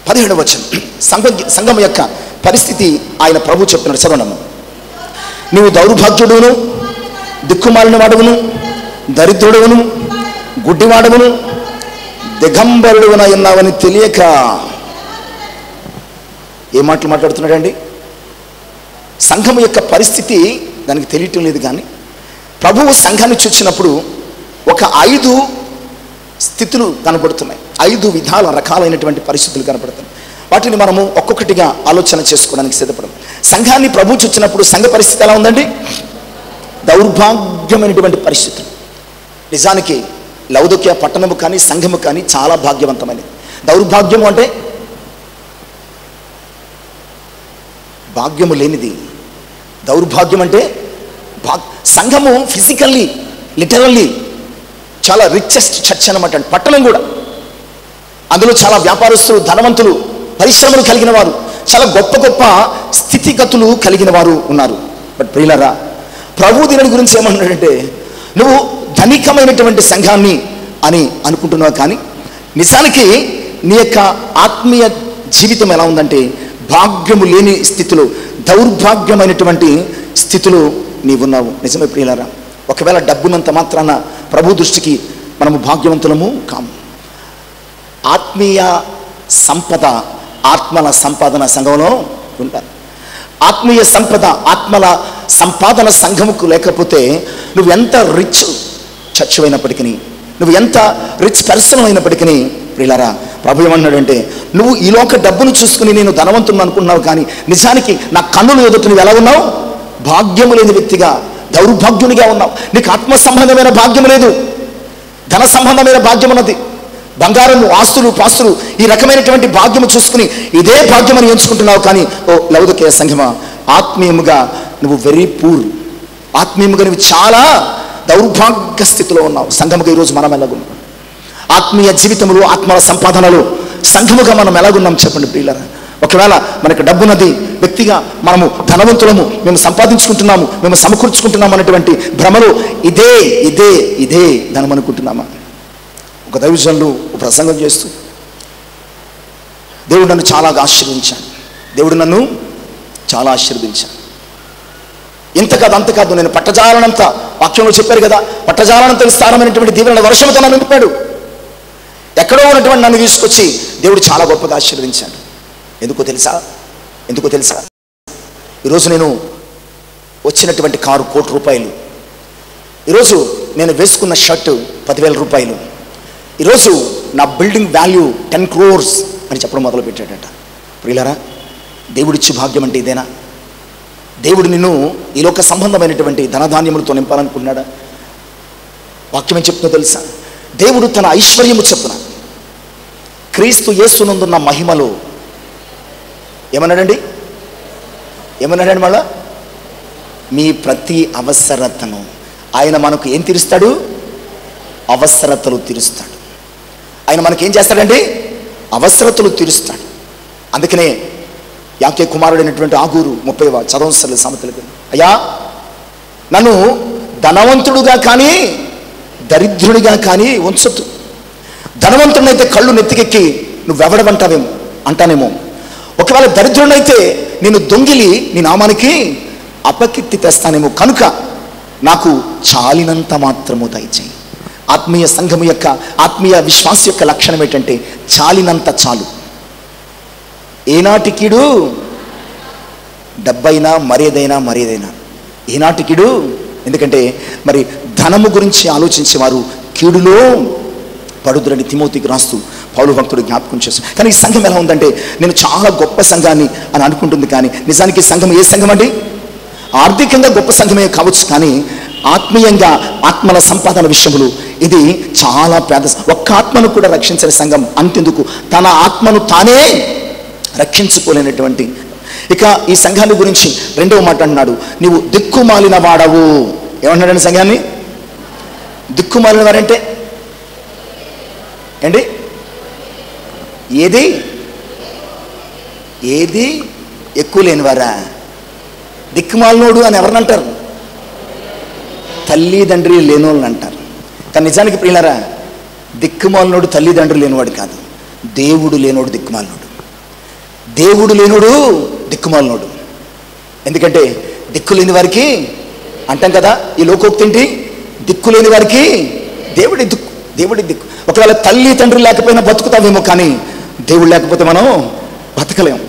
17వ వచనం. సంఘం యొక్క పరిస్థితి ఆయన ప్రభు చెప్తున్నాడు. చదవనమ్మ. నీవు దౌర్భాగ్యుడును, దిక్కుమాలిన వాడవును, దరిద్రుడును, గుడ్డివాడవును, దిగంబరుడున ఉన్నావని తెలియక. ఏ మాటలు మాట్లాడుతున్నాడండి? సంఘం యొక్క పరిస్థితి దానికి తెలియటం లేదు. కానీ ప్రభువు సంఘాన్ని చూసినప్పుడు ఒక 5 స్థితులు కనబడుతున్నాయి. 5 విధాల రకాలైనటువంటి పరిస్థితులు కనబడుతున్నాయి. వాటిని మనము ఒక్కొక్కటిగా ఆలోచన చేసుకోవడానికి సిద్ధపడం. సంఘాన్ని ప్రభు చూసినప్పుడు సంఘ పరిస్థితి ఎలా ఉందండి? దౌర్భాగ్యమైనటువంటి పరిస్థితులు. నిజానికి లౌదోక్య పట్టణము కానీ సంఘము కానీ చాలా భాగ్యవంతమైనది. దౌర్భాగ్యము అంటే భాగ్యము లేనిది. దౌర్భాగ్యం అంటే సంఘము ఫిజికల్లీ, లిటరల్లీ చాలా రిచెస్ట్ చర్చ్ అనమాట. పట్టణం కూడా, అందులో చాలా వ్యాపారస్తులు, ధనవంతులు, పరిశ్రమలు కలిగిన వారు, చాలా గొప్ప గొప్ప స్థితిగతులు కలిగిన వారు ఉన్నారు. బట్ ప్రియులారా, ప్రభు దీని గురించి ఏమంటున్నాడంటే, నువ్వు ధనికమైనటువంటి సంఘాన్ని అని అనుకుంటున్నావు, కానీ నిజానికి నీ యొక్క ఆత్మీయ జీవితం ఎలా ఉందంటే భాగ్యము లేని స్థితిలో, దౌర్భాగ్యమైనటువంటి స్థితిలో నీవున్నావు. నిజమే ప్రియులారా. ఒకవేళ డబ్బునంత మాత్రాన ప్రభు దృష్టికి మనము భాగ్యవంతులము కాము. ఆత్మీయ సంపద, ఆత్మల సంపాదన సంఘంలో ఉండాలి. ఆత్మీయ సంపద, ఆత్మల సంపాదన సంఘముకు లేకపోతే నువ్వు ఎంత రిచ్ చర్చ్ అయినప్పటికీ, నువ్వు ఎంత రిచ్ పర్సన్ అయినప్పటికీ ప్రియులారా, ప్రభు ఏమన్నాడంటే, నువ్వు ఈలోక డబ్బును చూసుకుని నేను ధనవంతుని అనుకుంటున్నావు, కానీ నిజానికి నా కన్నులు ఎదుట నువ్వు ఎలా ఉన్నావు? భాగ్యము లేని వ్యక్తిగా, దౌర్భాగ్యునిగా ఉన్నావు. నీకు ఆత్మ సంబంధమైన భాగ్యం లేదు, ధన సంబంధమైన భాగ్యం ఉన్నది. బంగారము, ఆస్తులు, పాస్తులు, ఈ రకమైనటువంటి భాగ్యము చూసుకుని ఇదే భాగ్యమని ఎంచుకుంటున్నావు. కానీ ఓ లౌకిక సంఘమా, ఆత్మీయముగా నువ్వు వెరీ పూర్, ఆత్మీయముగా నువ్వు చాలా దౌర్భాగ్య స్థితిలో ఉన్నావు. సంఘముగా ఈరోజు మనం ఎలాగున్నాం? ఆత్మీయ జీవితంలో, ఆత్మల సంపాదనలో సంఘముగా మనం ఎలాగున్నాం చెప్పండి ప్రియులారా. ఒకవేళ మనకు డబ్బున్నది, వ్యక్తిగా మనము ధనవంతులము, మేము సంపాదించుకుంటున్నాము, మేము సమకూర్చుకుంటున్నాము అనేటువంటి భ్రమలో ఇదే ఇదే ఇదే ధనం అనుకుంటున్నామా? ఒక దైవజనులు ప్రసంగం చేస్తూ, దేవుడు నన్ను చాలా ఆశీర్వదించాడు, దేవుడు నన్ను చాలా ఆశీర్వదించాడు, ఇంత కాదు అంత కాదు, నేను పట్టజాలనంత, వాక్యంలో చెప్పారు కదా, పట్టజాలనంత విస్తారమైనటువంటి దీవెనల వర్షంతో నన్ను నింపాడు. ఎక్కడో ఉన్నటువంటి నన్ను తీసుకొచ్చి దేవుడు చాలా గొప్పగా ఆశీర్వదించాడు. ఎందుకో తెలుసా? ఈరోజు నేను వచ్చినటువంటి కారు ₹1,00,00,000, ఈరోజు నేను వేసుకున్న షర్టు ₹10,000, ఈరోజు నా బిల్డింగ్ వాల్యూ 10 crores అని చెప్పడం మొదలు పెట్టాడట. ప్రియులారా, దేవుడిచ్చి భాగ్యం అంటే ఇదేనా? దేవుడు నిన్ను ఈ లోక సంబంధమైనటువంటి ధనధాన్యములతో నింపాలనుకున్నాడా? వాక్యం ఏం చెప్తుందో తెలుసా? దేవుడు తన ఐశ్వర్యము చెప్పున క్రీస్తు యేసునందున్న మహిమలో ఏమన్నాడండి మళ్ళా? మీ ప్రతి అవసరతను ఆయన మనకు ఏం తీరుస్తాడు? అవసరతలు తీరుస్తాడు. ఆయన మనకేం చేస్తాడండి? అవసరతలు తీరుస్తాడు. అందుకనే యాకే కుమారుడైనటువంటి ఆగూరు 30వ చదవంసలు సామెతలకు, అయ్యా నన్ను ధనవంతుడుగా కానీ దరిద్రుడిగా కానీ ఉంచొద్దు. ధనవంతుడినైతే కళ్ళు నెత్తికెక్కి అంటానేమో. ఒకవేళ దరిద్రుడైతే నేను దొంగిలి నీ నామానికి అపకీర్తి తెస్తానేమో. కనుక నాకు చాలినంత మాత్రము దయచేయి. ఆత్మీయ సంఘము యొక్క, ఆత్మీయ విశ్వాస యొక్క లక్షణం ఏంటంటే చాలినంత చాలు. ఏనాటికిడు డబ్బైనా మరేదైనా ఏనాటికిడు. ఎందుకంటే మరి ధనము గురించి ఆలోచించేవారు కీడులో పడుదురని తిమోతికి రాస్తూ పౌలు భక్తుడు జ్ఞాపకం చేస్తాడు. కానీ ఈ సంఘం ఎలా ఉందంటే, నేను చాలా గొప్ప సంఘాన్ని అని అనుకుంటుంది, కానీ నిజానికి సంఘం ఏ సంఘం అండి? ఆర్థికంగా గొప్ప సంఘమే కావచ్చు, కానీ ఆత్మీయంగా, ఆత్మల సంపాదన విషయంలో ఇది చాలా పేద. ఒక్క ఆత్మను కూడా రక్షించని సంఘం. అంతెందుకు, తన ఆత్మను తానే రక్షించుకోలేనటువంటి. ఇక ఈ సంఘాన్ని గురించి రెండవ మాట అన్నాడు, నీవు దిక్కుమాలిన వాడవు. ఏమన్నాడండి సంఘాన్ని? దిక్కుమాలిన వారంటే ఏంటి? ఏది ఎక్కువ లేనివారా? దిక్కుమాలినోడు అని ఎవరిని అంటారు? తల్లిదండ్రి లేనోళ్ళని అంటారు. కానీ నిజానికి ప్రియులారా, దిక్కుమాలినోడు తల్లిదండ్రులు లేనివాడు కాదు, దేవుడు లేనోడు దిక్కుమాలినోడు. దేవుడు లేనోడు దిక్కుమాలినోడు. ఎందుకంటే దిక్కు లేని వారికి అంటాం కదా, ఈ లోకోక్తి ఏంటి? దిక్కు లేని వారికి దేవుడి దిక్కు. ఒకవేళ తల్లి తండ్రి లేకపోయినా బతుకుతామేమో, కానీ దేవుడు లేకపోతే మనం బతకలేము.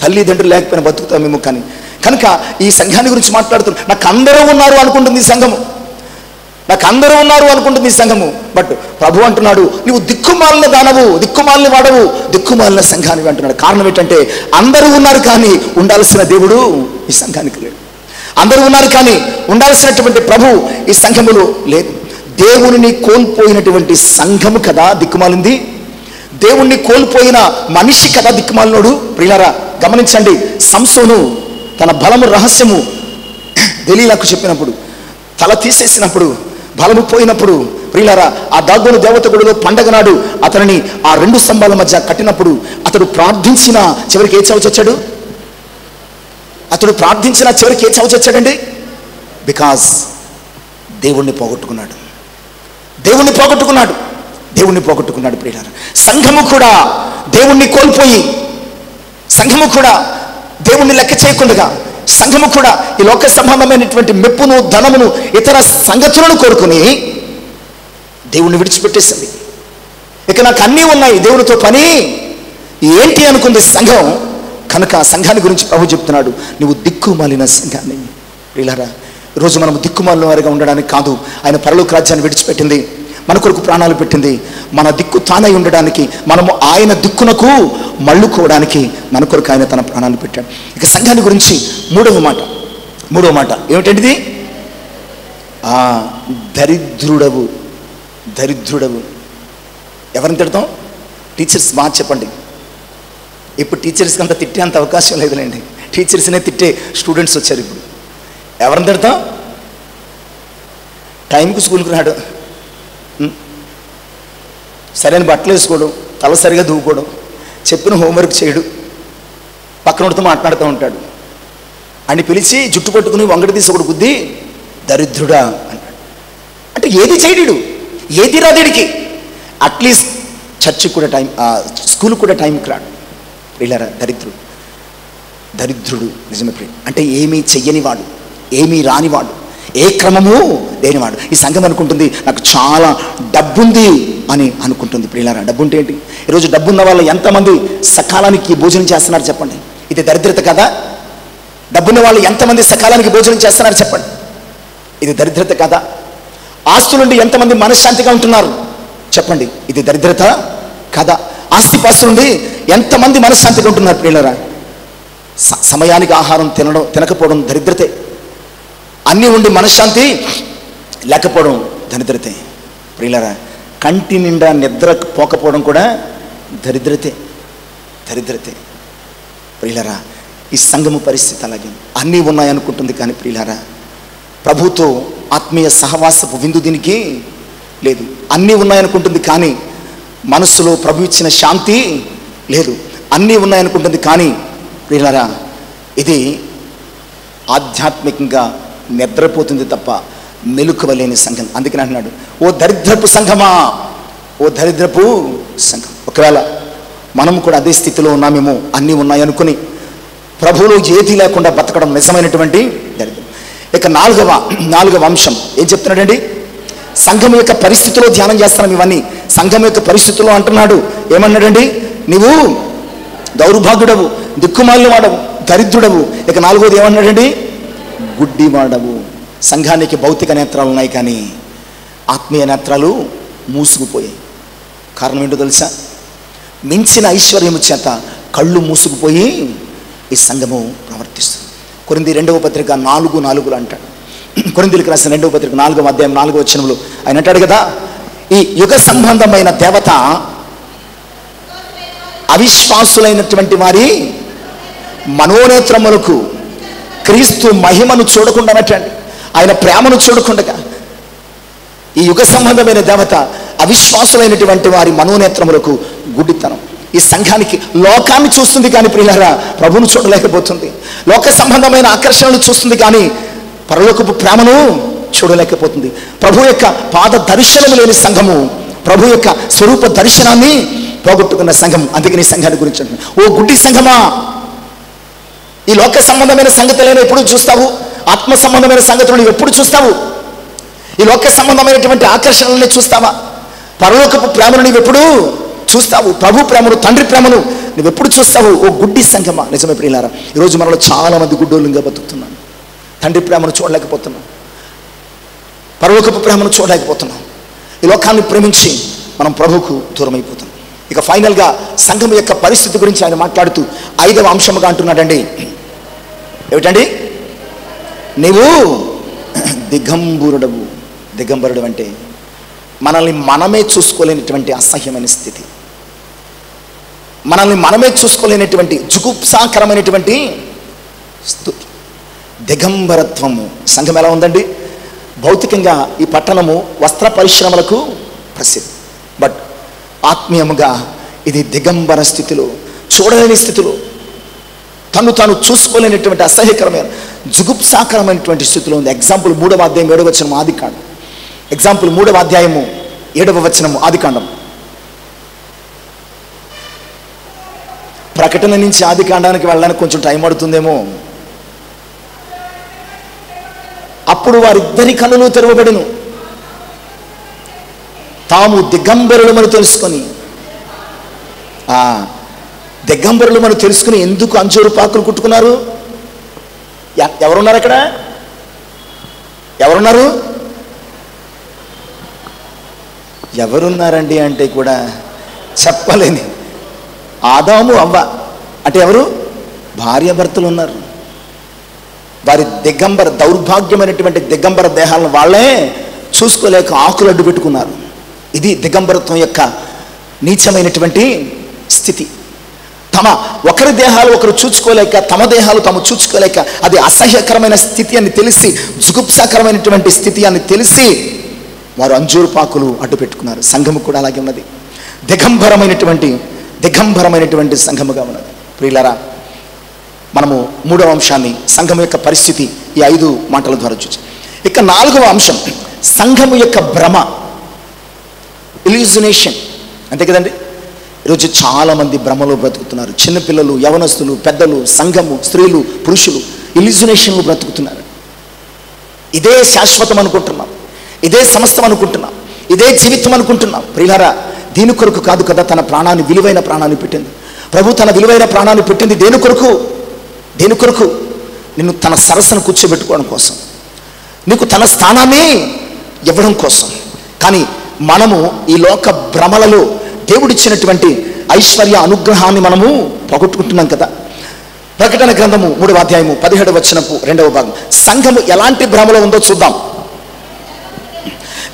తల్లిదండ్రులు లేకపోయినా బతుకుతామేమో, కానీ కనుక ఈ సంఘాన్ని గురించి మాట్లాడుతున్నాం. నాకు అందరూ ఉన్నారు అనుకుంటుంది ఈ సంఘము, బట్ ప్రభు అంటున్నాడు, నువ్వు దిక్కుమాలిన దానవు, దిక్కుమాలిన వాడవు, దిక్కుమాలిన సంఘానివి అంటున్నాడు. కారణం ఏంటంటే అందరూ ఉన్నారు, కానీ ఉండాల్సిన దేవుడు ఈ సంఘానికి లేడు. అందరూ ఉన్నారు, కానీ ఉండాల్సినటువంటి ప్రభు ఈ సంఘములో లేదు. దేవునిని కోల్పోయినటువంటి సంఘము కదా దిక్కుమాలింది. దేవుణ్ణి కోల్పోయిన మనిషి కదా దిక్కుమాలినోడు. ప్రియులారా గమనించండి, సంసోను తన బలము రహస్యము దెలీలాకు చెప్పినప్పుడు, తల తీసేసినప్పుడు, బలము పోయినప్పుడు, ప్రియులారా ఆ దాగోను దేవత గుడిలో పండగ నాడు అతనిని ఆ 2 స్తంభాల మధ్య కట్టినప్పుడు అతడు ప్రార్థించిన చివరికి ఏ చవచొచ్చాడు? బికాజ్ దేవుణ్ణి పోగొట్టుకున్నాడు. ప్రియులారా సంఘము కూడా దేవుణ్ణి కోల్పోయి, సంఘము కూడా దేవుణ్ణి లెక్క చేయకుండా, సంఘము కూడా ఈ లోక సంబంధమైనటువంటి మెప్పును, ధనమును, ఇతర సంగతులను కోరుకుని దేవుణ్ణి విడిచిపెట్టేసింది. ఇక నాకు అన్నీ ఉన్నాయి, దేవునితో పని ఏంటి అనుకుంది సంఘం. కనుక ఆ సంఘాన్ని గురించి ప్రభు చెప్తున్నాడు, నువ్వు దిక్కుమాలిన సంఘాన్ని. వీళ్ళారా, ఈరోజు మనం దిక్కుమాలిన వారిగా ఉండడానికి కాదు, ఆయన పరలోక రాజ్యాన్ని విడిచిపెట్టింది, మన కొరకు ప్రాణాలు పెట్టింది. మన దిక్కు తానై ఉండడానికి, మనము ఆయన దిక్కునకు మళ్ళుకోవడానికి మన కొరకు ఆయన తన ప్రాణాలు పెట్టాడు. ఇక సంఘాన్ని గురించి మూడవ మాట ఏమిటంటిది? దరిద్రుడవు. దరిద్రుడవు ఎవరిని తిడతాం? టీచర్స్ బాగా చెప్పండి. ఇప్పుడు టీచర్స్కి అంత తిట్టే అంత అవకాశం లేదులేండి. టీచర్స్నే తిట్టే స్టూడెంట్స్ వచ్చారు ఇప్పుడు. ఎవరిని తిడతాం? టైంకి స్కూల్కి రాడు, సరైన బట్టలు వేసుకోవడం, తలసరిగా దూకోవడం, చెప్పిన హోంవర్క్ చేయడు, పక్కనోడితో మాట్లాడుతూ ఉంటాడు. అని పిలిచి జుట్టు పట్టుకుని వంగడి తీసి ఒకటి బుద్ధి దరిద్రుడా అన్నాడు. అంటే ఏది చేయడు, ఏది రాదేడికి. అట్లీస్ట్ చర్చికి కూడా టైం, స్కూల్కి కూడా టైంకి రాడు. వీళ్ళారా, దరిద్రుడు నిజమే ప్రియ. అంటే ఏమీ చెయ్యనివాడు, ఏమీ రానివాడు, ఏ క్రమము లేనివాడు. ఈ సంఘం అనుకుంటుంది నాకు చాలా డబ్బుంది అని అనుకుంటుంది. ప్రియులారా, డబ్బు ఉంటే ఏంటి? ఈరోజు డబ్బున్న వాళ్ళు ఎంతమంది సకాలానికి భోజనం చేస్తున్నారు చెప్పండి? ఇది దరిద్రత కదా? డబ్బున్న వాళ్ళు ఎంతమంది సకాలానికి భోజనం చేస్తున్నారు చెప్పండి? ఇది దరిద్రత కదా? ఆస్తులుండి ఎంతమంది మనశ్శాంతిగా ఉంటున్నారు చెప్పండి? ఇది దరిద్రత కదా? ఆస్తిపాస్తులుండి ఎంతమంది మనశ్శాంతిగా ఉంటున్నారు ప్రియులారా? సమయానికి ఆహారం తినకపోవడం దరిద్రతే. అన్నీ ఉండి మనశ్శాంతి లేకపోవడం దరిద్రతే ప్రియులారా. కంటి నిండా నిద్ర పోకపోవడం కూడా దరిద్రతే ప్రియులారా. ఈ సంఘము పరిస్థితి అలాగే. అన్నీ ఉన్నాయనుకుంటుంది కానీ ప్రియులారా, ప్రభుతో ఆత్మీయ సహవాసపు విందు దీనికి లేదు. అన్నీ ఉన్నాయనుకుంటుంది కానీ మనసులో ప్రభు ఇచ్చిన శాంతి లేదు. అన్నీ ఉన్నాయనుకుంటుంది కానీ ప్రియులారా, ఇది ఆధ్యాత్మికంగా నిద్రపోతుంది తప్ప మెలకువలేని సంఘం. అందుకని అంటున్నాడు, ఓ దరిద్రపు సంఘమా, ఓ దరిద్రపు సంఘం. ఒకవేళ మనం కూడా అదే స్థితిలో ఉన్నామేమో, అన్నీ ఉన్నాయనుకుని ప్రభువులో ఏది లేకుండా బతకడం నిజమైనటువంటి దరిద్రం. ఇక నాలుగవ అంశం ఏం చెప్తున్నాడండి? సంఘం యొక్క పరిస్థితిలో ధ్యానం చేస్తున్నాం. ఇవన్నీ సంఘం యొక్క పరిస్థితుల్లో అంటున్నాడు. ఏమన్నాడండి? నీవు దౌర్భాగ్యుడవు, దిక్కుమాలిన వాడవు, దరిద్రుడవు. ఇక నాలుగోది ఏమన్నాడండి? గుడ్డివాడవు. సంఘానికి భౌతిక నేత్రాలు ఉన్నాయి కానీ ఆత్మీయ నేత్రాలు మూసుకుపోయాయి. కారణం ఏంటో తెలుసా? మించిన ఐశ్వర్యము చేత కళ్ళు మూసుకుపోయి ఈ సంఘము ప్రవర్తిస్తుంది. కొరింథీ 2వ పత్రిక 4:4 అంటాడు. కొరింథీయులకు రాసిన 2వ పత్రిక 4వ అధ్యాయం 4వ వచనంలో ఆయన అంటాడు కదా, ఈ యుగ సంబంధమైన దేవత అవిశ్వాసులైనటువంటి వారి మనోనేత్రములకు క్రీస్తు మహిమను చూడకుండా అన్నట్టండి, ఆయన ప్రేమను చూడకుండా ఈ యుగ సంబంధమైన దేవత అవిశ్వాసులైనటువంటి వారి మనోనేత్రములకు గుడ్డితనం. ఈ సంఘానికి లోకాన్ని చూస్తుంది కానీ ప్రియులారా ప్రభువును చూడలేకపోతుంది. లోక సంబంధమైన ఆకర్షణలు చూస్తుంది కానీ పరలోకపు ప్రేమను చూడలేకపోతుంది. ప్రభు యొక్క పాద దర్శనము లేని సంఘము ప్రభు యొక్క స్వరూప దర్శనాన్ని పోగొట్టుకున్న సంఘం. అందుకని ఈ సంఘాన్ని గురించి అంటున్నాను, ఓ గుడ్డి సంఘమా, ఈ లోక సంబంధమైన సంగతులను ఎప్పుడు చూస్తావు? ఆత్మ సంబంధమైన సంగతులను ఎప్పుడు చూస్తావు? ఈ లోక సంబంధమైనటువంటి ఆకర్షణలని చూస్తావా? పరలోకపు ప్రేమను నీవు ఎప్పుడు చూస్తావు? ప్రభు ప్రేమను, తండ్రి ప్రేమను నువ్వు ఎప్పుడు చూస్తావు? ఓ గుడ్డి సంఘమా. నిజమే ప్రియులారా, ఈరోజు మనలో చాలా మంది గుడ్డోళ్ళుగా బతుకుతున్నాను. తండ్రి ప్రేమను చూడలేకపోతున్నాం, పరలోకపు ప్రేమను చూడలేకపోతున్నాం. ఈ లోకాన్ని ప్రేమించి మనం ప్రభువుకు దూరం అయిపోతున్నాం. ఇక ఫైనల్గా సంఘం యొక్క పరిస్థితి గురించి ఆయన మాట్లాడుతూ 5వ అంశముగా అంటున్నాడండి. ఏమిటండి? నీవు దిగంబరుడవు. దిగంబరుడు అంటే మనల్ని మనమే చూసుకోలేనటువంటి అసహ్యమైన స్థితి, మనల్ని మనమే చూసుకోలేనటువంటి జుగుప్సాకరమైనటువంటి స్థితి, దిగంబరత్వము. సంఘం ఎలా ఉందండి? భౌతికంగా ఈ పట్టణము వస్త్ర పరిశ్రమలకు ప్రసిద్ధి, బట్ ఆత్మీయముగా ఇది దిగంబర స్థితిలో, చూడలేని స్థితిలో, తను తాను చూసుకోలేనటువంటి అసహ్యకరమైన జుగుప్సాకరమైనటువంటి స్థితిలో ఉంది. ఎగ్జాంపుల్ 3వ అధ్యాయం 7వ వచనం ఆదికాండం. ఎగ్జాంపుల్ 3వ అధ్యాయము 7వ వచనము ఆదికాండం. ప్రకటన నుంచి ఆదికాండానికి వెళ్ళడానికి కొంచెం టైం పడుతుందేమో. అప్పుడు వారిద్దరి కన్నులు తెరవబడును, తాము దిగంబరులమని తెలుసుకొని, దిగంబరులమని తెలుసుకుని ఎందుకు అంజూరు పాకులు కుట్టుకున్నారు? ఎవరున్నారు అక్కడ? ఎవరున్నారు? ఎవరున్నారండి అంటే కూడా చెప్పలేని ఆదాము అవ్వ అంటే ఎవరు? భార్యాభర్తలు ఉన్నారు. వారి దౌర్భాగ్యమైనటువంటి దిగంబర దేహాలను వాళ్ళే చూసుకోలేక ఆకులు అడ్డు పెట్టుకున్నారు. ఇది దిగంబరత్వం యొక్క నీచమైనటువంటి స్థితి. ఒకరి దేహాలు ఒకరు చూసుకోలేక, తమ దేహాలు తాము చూసుకోలేక, అది అసహ్యకరమైన స్థితి అని తెలిసి, జుగుప్సాకరమైనటువంటి స్థితి అని తెలిసి వారు అంజూరు పాకులు అడ్డు పెట్టుకున్నారు. సంఘము కూడా అలాగే ఉన్నది. దిగంబరమైనటువంటి సంఘముగా ఉన్నది. ప్రియులారా, మనము 3వ అంశాన్ని, సంఘము యొక్క పరిస్థితి, ఈ 5 మాటల ద్వారా చూసి, ఇక 4వ అంశం సంఘము యొక్క భ్రమ, ఇల్యూజినేషన్. అంతే కదండి. ఈరోజు చాలామంది భ్రమలో బ్రతుకుతున్నారు. చిన్నపిల్లలు, యవనస్తులు, పెద్దలు, సంఘము, స్త్రీలు, పురుషులు ఇల్యూజినేషన్లో బ్రతుకుతున్నారు. ఇదే శాశ్వతం అనుకుంటున్నాం, ఇదే సమస్తం అనుకుంటున్నాం, ఇదే జీవితం అనుకుంటున్నాం. ప్రియులారా, దీని కొరకు కాదు కదా తన ప్రాణాన్ని, విలువైన ప్రాణాన్ని పెట్టింది ప్రభు. తన విలువైన ప్రాణాన్ని పెట్టింది దేని కొరకు? నిన్ను తన సరసన కూర్చోబెట్టుకోవడం కోసం, నీకు తన స్థానాన్ని ఇవ్వడం కోసం. కానీ మనము ఈ లోక భ్రమలలో దేవుడిచ్చినటువంటి ఐశ్వర్య అనుగ్రహాన్ని మనము పోగొట్టుకుంటున్నాం కదా. ప్రకటన గ్రంథము 3వ అధ్యాయము 17వ వచనపు 2వ భాగం. సంఘము ఎలాంటి భ్రమలో ఉందో చూద్దాం.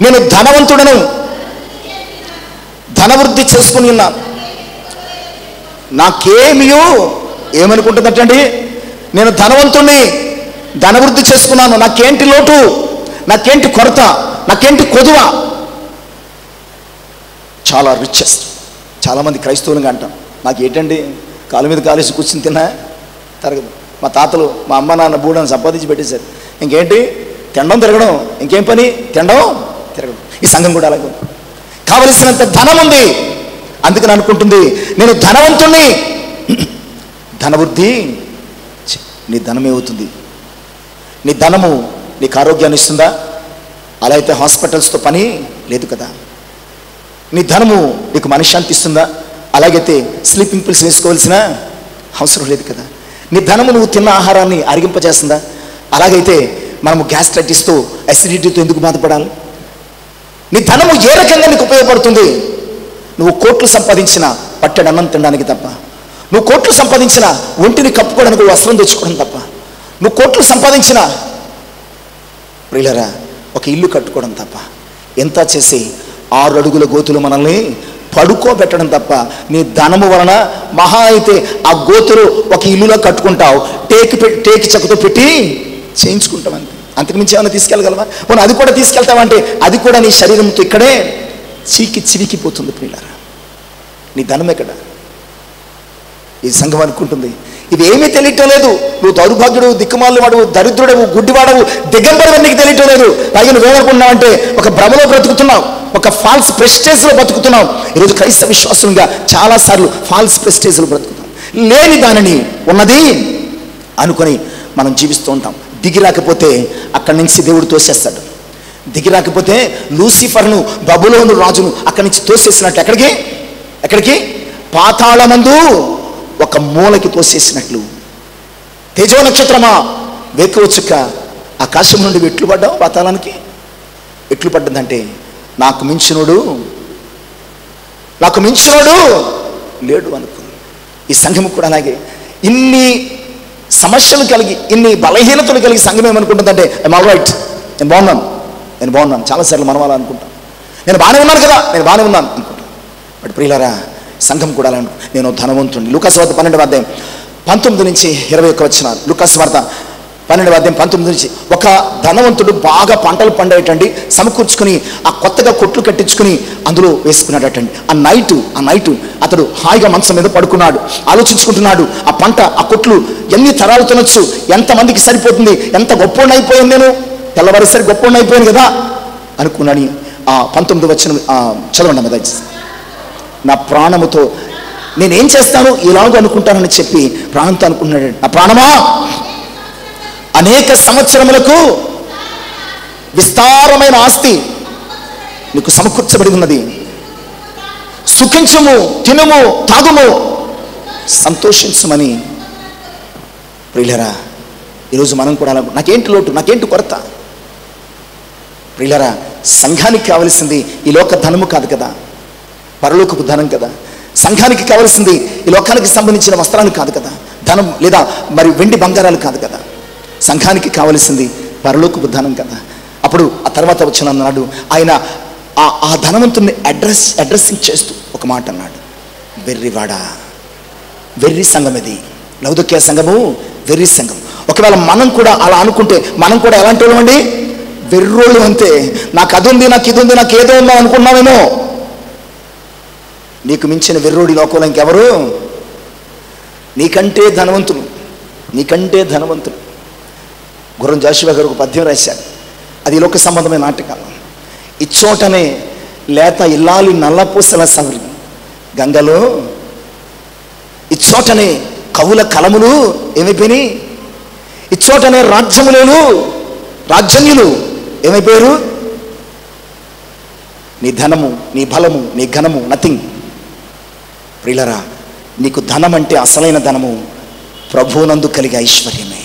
నేను ధనవంతుడను, ధనవృద్ధి చేసుకుని ఉన్నాను, నాకేమియో ఏమనుకుంటుందటండి? నేను ధనవంతుణ్ణి, ధనవృద్ధి చేసుకున్నాను, నాకేంటి లోటు, నాకేంటి కొరత, నాకేంటి కొదువ? చాలా రిచెస్ట్. చాలామంది క్రైస్తవులుగా అంటాం, నాకు ఏంటండి కాలు మీద కాలేసి కూర్చుని తిన్నా తరగదు. మా తాతలు, మా అమ్మ నాన్న బూడని సంపాదించి పెట్టేశారు. ఇంకేంటి తినడం తిరగడం, ఇంకేం పని? తినడం తిరగడం. ఈ సంఘం కూడా అలాగే కావలసినంత ధనం ఉంది, అందుకని అనుకుంటుంది నేను ధనవంతుణ్ణి. ధనవృద్ధి, నీ ధనం ఏమవుతుంది? నీ ధనము నీకు ఆరోగ్యాన్ని ఇస్తుందా? అలా అయితే హాస్పిటల్స్తో పని లేదు కదా. నీ ధనము నీకు మనశ్శాంతి ఇస్తుందా? అలాగైతే స్లీపింగ్ పిల్స్ వేసుకోవాల్సిన అవసరం లేదు కదా. నీ ధనము నువ్వు తిన్న ఆహారాన్ని అరిగింపజేస్తుందా? అలాగైతే మనము గ్యాస్ట్రైటిస్తో, అసిడిటీతో ఎందుకు బాధపడాలి? నీ ధనము ఏ రకంగా నీకు ఉపయోగపడుతుంది? నువ్వు కోట్లు సంపాదించిన పట్టెడు అన్నం తినడానికి తప్ప, నువ్వు కోట్లు సంపాదించిన ఒంటిని కప్పుకోవడానికి వస్త్రం తెచ్చుకోవడం తప్ప, నువ్వు కోట్లు సంపాదించిన ప్రియులరా ఒక ఇల్లు కట్టుకోవడం తప్ప, ఎంత చేసి 6 అడుగుల గోతులు మనల్ని పడుకోబెట్టడం తప్ప, నీ ధనము వలన మహా అయితే ఆ గోతులు ఒక ఇల్లులో కట్టుకుంటావు, టేకి చెక్కతో పెట్టి చేయించుకుంటావు అంతే. అంతకుమించి ఏమైనా తీసుకెళ్ళగలవా? పోనీ అది కూడా తీసుకెళ్తావంటే అది కూడా నీ శరీరంతో ఇక్కడే చివికిపోతుంది. ప్రియులారా, నీ ధనం ఎక్కడ? ఈ సంఘం అనుకుంటుంది ఇది ఏమీ తెలియటం లేదు, నువ్వు దౌర్భాగ్యుడు, దిక్కుమాలు వాడు, దరిద్రుడవు, గుడ్డివాడవు, దిగంబరవు నీకు తెలియటం లేదు. పైగా నువ్వేమనుకున్నావంటే ఒక భ్రమలో బ్రతుకుతున్నావు, ఒక ఫాల్స్ ప్రెస్టేజ్లో బ్రతుకుతున్నావు. ఈరోజు క్రైస్తవ విశ్వాసంగా చాలాసార్లు ఫాల్స్ ప్రెస్టేజ్లో బ్రతుకుతాం. లేని దానిని ఉన్నది అనుకొని మనం జీవిస్తూ ఉంటాం. దిగి రాకపోతే అక్కడి నుంచి దేవుడు తోసేస్తాడు. దిగి రాకపోతే లూసిఫర్ను, బబులోను రాజును అక్కడి నుంచి తోసేసినట్టు ఎక్కడికి? పాతాళమందు ఒక మూలకి తోసేసినట్లు. తేజో నక్షత్రమా వేకువచ్చుక ఆకాశం నుండి ఎట్లు పడ్డావు పాతాళానికి? ఎట్లు పడ్డదంటే నాకు మించినోడు లేడు అనుకుంది. ఈ సంఘము కూడా అలాగే ఇన్ని సమస్యలు కలిగి, ఇన్ని బలహీనతలు కలిగి సంఘం ఏమనుకుంటుందంటే ఐఎమ్ ఆల్ రైట్, నేను బాగున్నాను. చాలాసార్లు మనం అలా అనుకుంటాం, నేను బాగానే ఉన్నాను కదా, నేను బాగానే ఉన్నాను అనుకుంటాను. బట్ ప్రియులారా, సంఘం కూడా అలా నేను ధనవంతుడిని. లూకాసు వార్త 12వ అధ్యాయం 19 నుంచి 21 వచనాలు. లూకాసు వార్త 12వ అధ్యాయం 19 నుంచి, ఒక ధనవంతుడు బాగా పంటలు పండేటండి సమకూర్చుకుని ఆ కొత్తగా కొట్లు కట్టించుకుని అందులో వేసుకున్నాడటండి. ఆ నైటు అతడు హాయిగా మంచం మీద పడుకున్నాడు, ఆలోచించుకుంటున్నాడు. ఆ పంట, ఆ కొట్లు ఎన్ని తరాలు తినొచ్చు, ఎంతమందికి సరిపోతుంది, ఎంత గొప్పోడిని అయిపోయాను నేను, తెల్లవారిసరి గొప్పోడిని అయిపోయాను కదా అనుకున్నాను. ఆ 19 వచనం చదవండి అమ్మ దయచేసి. నా ప్రాణముతో నేనేం చేస్తాను ఇలాగ అనుకుంటానని చెప్పి ప్రాణంతో అనుకున్నాడు. నా ప్రాణమా, అనేక సంవత్సరములకు విస్తారమైన ఆస్తి నీకు సమకూర్చబడి ఉన్నది. సుఖించుము, తినుము, తాగుము, సంతోషించమని. ప్రియులరా, ఈరోజు మనం కూడా అలా, నాకేంటి లోటు, నాకేంటి కొరత? ప్రియులరా, సంఘానికి కావలసింది ఈ లోక ధనము కాదు కదా, పరలోకపు ధనం కదా. సంఘానికి కావలసింది ఈ లోకానికి సంబంధించిన వస్త్రాలు కాదు కదా, ధనం లేదా మరి వెండి బంగారాలు కాదు కదా. సంఘానికి కావలసింది పరలోకపు ధనం కదా. అప్పుడు ఆ తర్వాత వచ్చిన అన్నాడు ఆయన, ఆ ధనవంతుని అడ్రస్సింగ్ చేస్తూ ఒక మాట అన్నాడు, వెర్రివాడా. వెర్రి సంఘం ఇది, లౌదోకియ సంఘము వెర్రి సంఘం. ఒకవేళ మనం కూడా అలా అనుకుంటే మనం కూడా ఎలాంటి వాళ్ళం అండి? వెర్రోళ్ళు అంతే. నాకు అది ఉంది, నాకు ఇది ఉంది, నాకు ఏదో ఉందా అనుకున్నామేమో. నీకు మించిన వెర్రోడి లోకంలో ఇంకెవరు? నీకంటే ధనవంతులు, నీకంటే ధనవంతులు. గుర్రం జాషువా గారు ఒక పద్యం రాశారు, అది లోక సంబంధమైన నాటకాలు. ఇచ్చోటనే లేత ఇల్లాలి నల్లపూసల సవరి గంగలో, ఇచ్చోటనే కవుల కలములు ఏమైపోయినాయి, ఇచ్చోటనే రాజ్యములు ఏమైపోయారు? నీ ధనము, నీ బలము, నీ ఘనము నథింగ్. ప్రియులరా, నీకు ధనం అంటే అసలైన ధనము ప్రభువునందు కలిగే ఐశ్వర్యమే.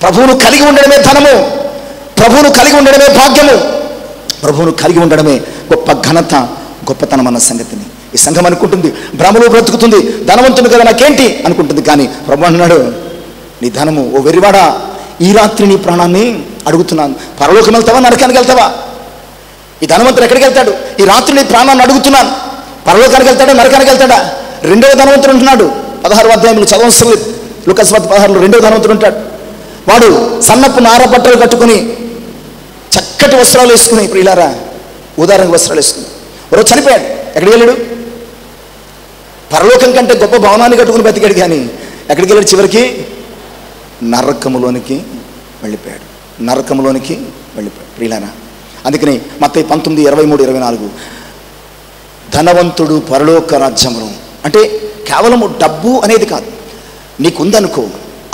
ప్రభువును కలిగి ఉండడమే ధనము, ప్రభువును కలిగి ఉండడమే భాగ్యము, ప్రభువును కలిగి ఉండడమే గొప్ప ఘనత, గొప్పతనం అన్న సంగతిని ఈ సంఘం అనుకుంటుంది. భ్రమలో బ్రతుకుతుంది, ధనవంతుడు కదా నాకేంటి అనుకుంటుంది. కానీ ప్రభు అన్నాడు, నీ ధనము, ఓ వెర్రివాడా, ఈ రాత్రి నీ ప్రాణాన్ని అడుగుతున్నాను. పరలోకం వెళ్తావా, నరకానికి వెళ్తావా? ఈ ధనవంతుడు ఎక్కడికి వెళ్తాడు? ఈ రాత్రి నీ ప్రాణాన్ని అడుగుతున్నాను. పరలోకానికి వెళ్తాడా, నరకానికి వెళ్తాడా? రెండవ ధనవంతుడు ఉంటున్నాడు. 16వ అధ్యాయంలో చదవవలసిన లూకాసు వార్త 16లో రెండవ ధనవంతుడు ఉంటాడు. వాడు సన్నపు నార బట్టలు కట్టుకుని చక్కటి వస్త్రాలు వేసుకుని, ప్రియులారా ఉదారంగా వస్త్రాలు వేసుకుని ఒకరోజు చనిపోయాడు. ఎక్కడికి వెళ్ళాడు? పరలోకం కంటే గొప్ప భవనాన్ని కట్టుకుని బతికాడు. కానీ ఎక్కడికి వెళ్ళాడు? చివరికి నరకములోనికి వెళ్ళిపోయాడు. నరకములోనికి వెళ్ళిపోయాడు ప్రియులారా. అందుకని మత్తయి 19:23-24 ధనవంతుడు పరలోక రాజ్యమును అంటే కేవలము డబ్బు అనేది కాదు. నీకుందనుకో,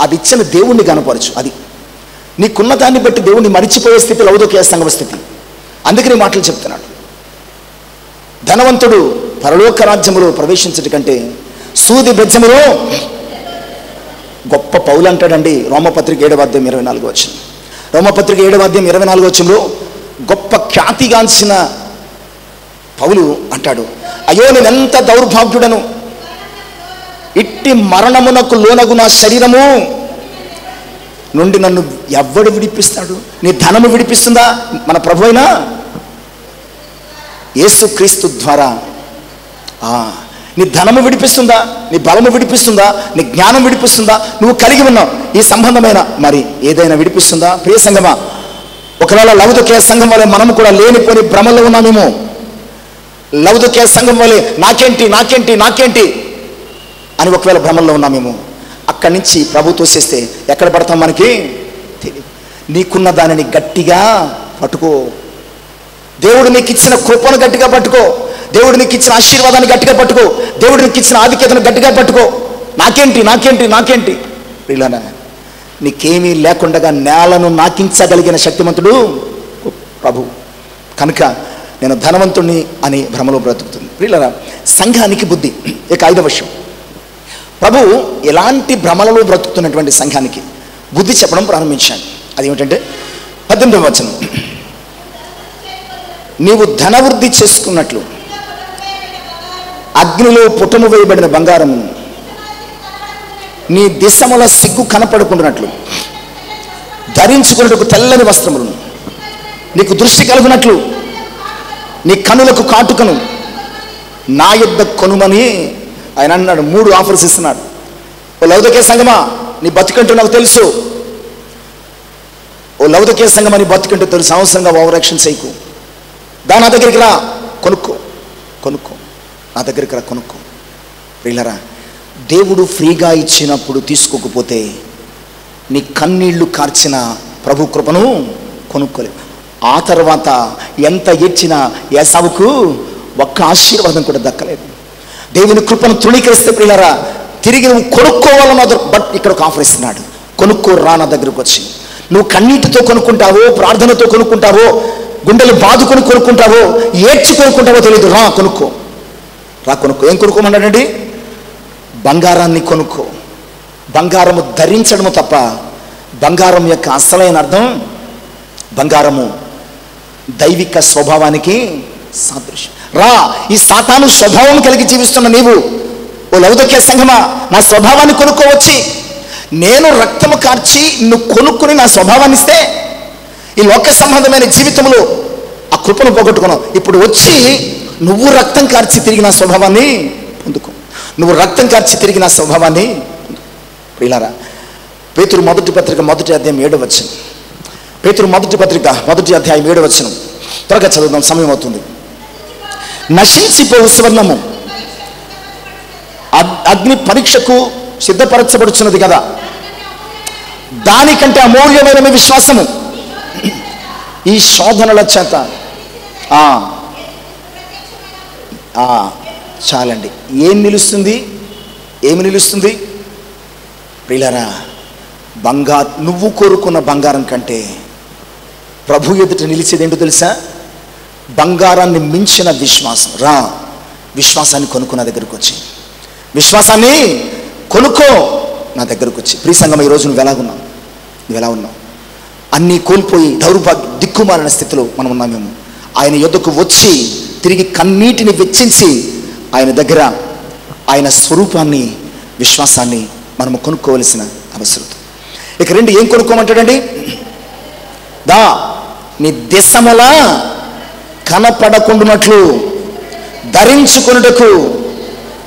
అది ఇచ్చిన దేవుణ్ణి కనపరచు. అది నీకున్న దాన్ని బట్టి దేవుణ్ణి మరిచిపోయే స్థితి లౌదోకియ సంఘం స్థితి. అందుకని మాటలు చెప్తున్నాడు. ధనవంతుడు పరలోక రాజ్యములో ప్రవేశించట కంటే సూది బెజ్జములో గొప్ప పౌలు అంటాడండి. రోమపత్రిక 7:24 రోమపత్రిక 7:24 గొప్ప ఖ్యాతిగాంచిన పౌలు అంటాడు, అయ్యో నేనెంత దౌర్భాగ్యుడను, ఇట్టి మరణమునకు లోనగు నా శరీరము నుండి నన్ను ఎవ్వడు విడిపిస్తాడు? నీ ధనము విడిపిస్తుందా? మన ప్రభు అయినా యేసుక్రీస్తు ద్వారా. నీ ధనము విడిపిస్తుందా? నీ బలము విడిపిస్తుందా? నీ జ్ఞానం విడిపిస్తుందా? నువ్వు కలిగి ఉన్నావు ఈ సంబంధమైన మరి ఏదైనా విడిపిస్తుందా? ప్రియ సంఘమా, ఒకవేళ లౌదోకియ సంఘం వలె మనము కూడా లేనిపోని భ్రమలో ఉన్నామేమో. లౌదోకియ సంఘం వలె నాకేంటి నాకేంటి నాకేంటి అని ఒకవేళ భ్రమల్లో ఉన్నామేమో. అక్కడి నుంచి ప్రభు తోసేస్తే ఎక్కడ పడతాం మనకి తెలియదు. నీకున్న దానిని గట్టిగా పట్టుకో. దేవుడు నీకు ఇచ్చిన కృపను గట్టిగా పట్టుకో. దేవుడు నీకు ఇచ్చిన ఆశీర్వాదాన్ని గట్టిగా పట్టుకో. దేవుడు నీకు ఇచ్చిన ఆధిక్యతను గట్టిగా పట్టుకో. నాకేంటి నాకేంటి నాకేంటి ప్రియులారా, నీకేమీ లేకుండా నేలను నాకించగలిగిన శక్తిమంతుడు ప్రభు. కనుక నేను ధనవంతుణ్ణి అని భ్రమలో బ్రతుకుతుంది. ప్రియులారా, సంఘానికి బుద్ధి. ఇక 5వ విషయం, ప్రభు ఎలాంటి భ్రమలలో బ్రతుకుతున్నటువంటి సంఘానికి బుద్ధి చెప్పడం ప్రారంభించాడు. అదేమిటంటే 18వ వచనం, నీవు ధనవృద్ధి చేసుకున్నట్లు అగ్నిలో పుటము వేయబడిన బంగారము నీ దిశముల సిగ్గు కనపడుకున్నట్లు ధరించుకున్నట్టుకు తెల్లని వస్త్రములను నీకు దృష్టి కలుగునట్లు నీ కనులకు కాటుకను నా యొద్ద కొనుమని ఆయన అన్నాడు. 3 ఆఫర్స్ ఇస్తున్నాడు. ఓ లౌదోకియ సంఘమా, నీ బతుకంటూ నాకు తెలుసు. ఓ లౌదోకియ సంఘమా, నీ బతుకంటూ తెలుసు. అవసరంగా ఓవరాక్షన్ చేయకు. నా దగ్గరికి రా, కొనుక్కో కొనుక్కో, నా దగ్గరికి రా, కొనుక్కో. ప్రియులారా, దేవుడు ఫ్రీగా ఇచ్చినప్పుడు తీసుకోకపోతే నీ కన్నీళ్లు కార్చిన ప్రభు కృపను కొనుక్కోలేవు. ఆ తర్వాత ఎంత ఏడ్చినా ఏసావుకు ఒక్క ఆశీర్వాదం కూడా దక్కలేదు. దేవుని కృపను తృణీకరిస్తే ప్రియులారా తిరిగి నువ్వు కొనుక్కోవాలన్న. బట్ ఇక్కడ ఒక ఆఫర్ ఇస్తున్నాడు, కొనుక్కో రా నా దగ్గరకు వచ్చి. నువ్వు కన్నీటితో కొనుక్కుంటావో, ప్రార్థనతో కొనుక్కుంటావో, గుండెలు బాదుకొని కొనుక్కుంటావో, ఏడ్చి కొనుక్కుంటావో తెలియదు. రా కొనుక్కో, రా కొనుక్కో. ఏం కొనుక్కోమన్నాడండి? బంగారాన్ని కొనుక్కో. బంగారము ధరించడము తప్ప, బంగారం యొక్క అసలైన అర్థం, బంగారము దైవిక స్వభావానికి సాదృశ్యం. రా, ఈ సాతాను స్వభావం కలిగి జీవిస్తున్న నీవు, ఓ లౌదోక్య సంఘమా, నా స్వభావాన్ని కొనుక్కోవచ్చి. నేను రక్తము కార్చి నువ్వు కొనుక్కుని నా స్వభావాన్ని ఇస్తే ఈ లోక సంబంధమైన జీవితంలో ఆ కృపను పోగొట్టుకున్నావు. ఇప్పుడు వచ్చి నువ్వు రక్తం కార్చి తిరిగి నా స్వభావాన్ని పొందుకో. నువ్వు రక్తం కార్చి తిరిగి నా స్వభావాన్ని ప్రియులారా, పేతురు మొదటి పత్రిక 1వ అధ్యాయం 7వ వచనం. పేతురు మొదటి పత్రిక 1వ అధ్యాయం 7వ వచనం. త్వరగా చదువుదాం, సమయం అవుతుంది. నశించిపోవు సువర్ణము అగ్ని పరీక్షకు సిద్ధపరచబడుచున్నది కదా, దానికంటే అమూల్యమైన మీ విశ్వాసము ఈ శోధనల చేత చాలండి. ఏమి నిలుస్తుంది ప్రియులారా? నువ్వు కోరుకున్న బంగారం కంటే ప్రభు ఎదుట నిలిచేది ఏంటో తెలుసా? బంగారాన్ని మించిన విశ్వాసం. రా, విశ్వాసాన్ని కొనుక్కున్న దగ్గరకు వచ్చి, విశ్వాసాన్ని కొనుక్కో నా దగ్గరకు వచ్చి. ప్రియ సంగమా, ఈరోజు నువ్వు ఎలా ఉన్నావు? అన్నీ కోల్పోయి దిక్కుమాలిన స్థితిలో మనం ఉన్నామేమో. ఆయన యొద్దకు వచ్చి తిరిగి కన్నీటిని వెచ్చించి ఆయన దగ్గర ఆయన స్వరూపాన్ని, విశ్వాసాన్ని మనము కొనుక్కోవలసిన అవసరం. ఇక రెండు, ఏం కొనుక్కోమంటాడండి? దా, నీ దేశములా కనపడకుండానట్లు ధరించుకొనుటకు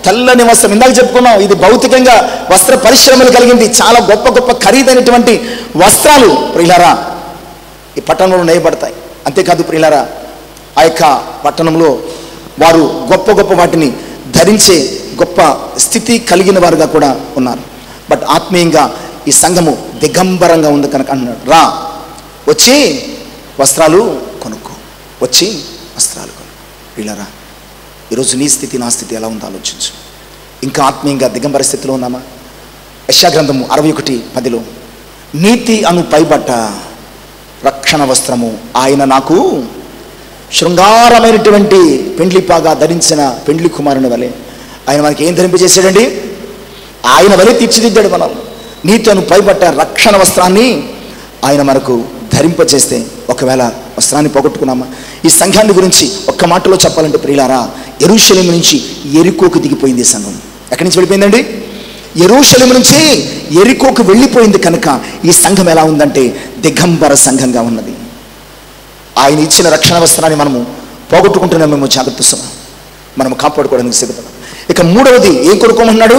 తెల్లని వస్త్రం. ఇందాక చెప్పుకున్నాం, ఇది భౌతికంగా వస్త్ర పరిశ్రమలు కలిగింది. చాలా గొప్ప గొప్ప ఖరీదైనటువంటి వస్త్రాలు ప్రియులారా ఈ పట్టణంలో నేయబడతాయి. అంతేకాదు ప్రియులారా, ఆ యొక్క పట్టణంలో వారు గొప్ప గొప్ప వాటిని ధరించే గొప్ప స్థితి కలిగిన వారుగా కూడా ఉన్నారు. బట్ ఆత్మీయంగా ఈ సంఘము దిగంబరంగా ఉంది కనుక అన్నాడు, రా, వచ్చి వస్త్రాలు కొనుక్కో, వచ్చి వస్త్రాలు కొనుక్కో. ప్రియులారా, ఈరోజు నీ స్థితి, నా స్థితి ఎలా ఉందో ఆలోచించు. ఇంకా ఆత్మీయంగా దిగంబర స్థితిలో ఉన్నామా? యెషయా గ్రంథము 61:10లో, నీతి అను పైబట్ట రక్షణ వస్త్రము ఆయన నాకు శృంగారమైనటువంటి పెండ్లిపాగా ధరించిన పెండ్లి కుమారుని వలె. ఆయన మనకి ఏం ధరింపజేశాడండి? ఆయన వలె తీర్చిదిద్దాడు మనం. నీతి అను పైబట్ట రక్షణ వస్త్రాన్ని ఆయన మనకు ధరింపజేస్తే, ఒకవేళ వస్త్రాన్ని పోగొట్టుకున్నామా? ఈ సంఘాన్ని గురించి ఒక్క మాటలో చెప్పాలంటే ప్రియులారా, యెరూషలేము నుంచి యెరికోకు దిగిపోయింది ఈ సంఘం. ఎక్కడి నుంచి వెళ్ళిపోయిందండి? యెరూషలేము నుంచి యెరికోకు వెళ్ళిపోయింది. కనుక ఈ సంఘం ఎలా ఉందంటే దిగంబర సంఘంగా ఉన్నది. ఆయన ఇచ్చిన రక్షణ వస్త్రాన్ని మనము పోగొట్టుకుంటున్నామేమో. జాగ్రత్త సుమ, మనము కాపాడుకోవడానికి సిద్ధపడాలి. ఇక మూడవది, ఏం కొనుక్కోమన్నాడు?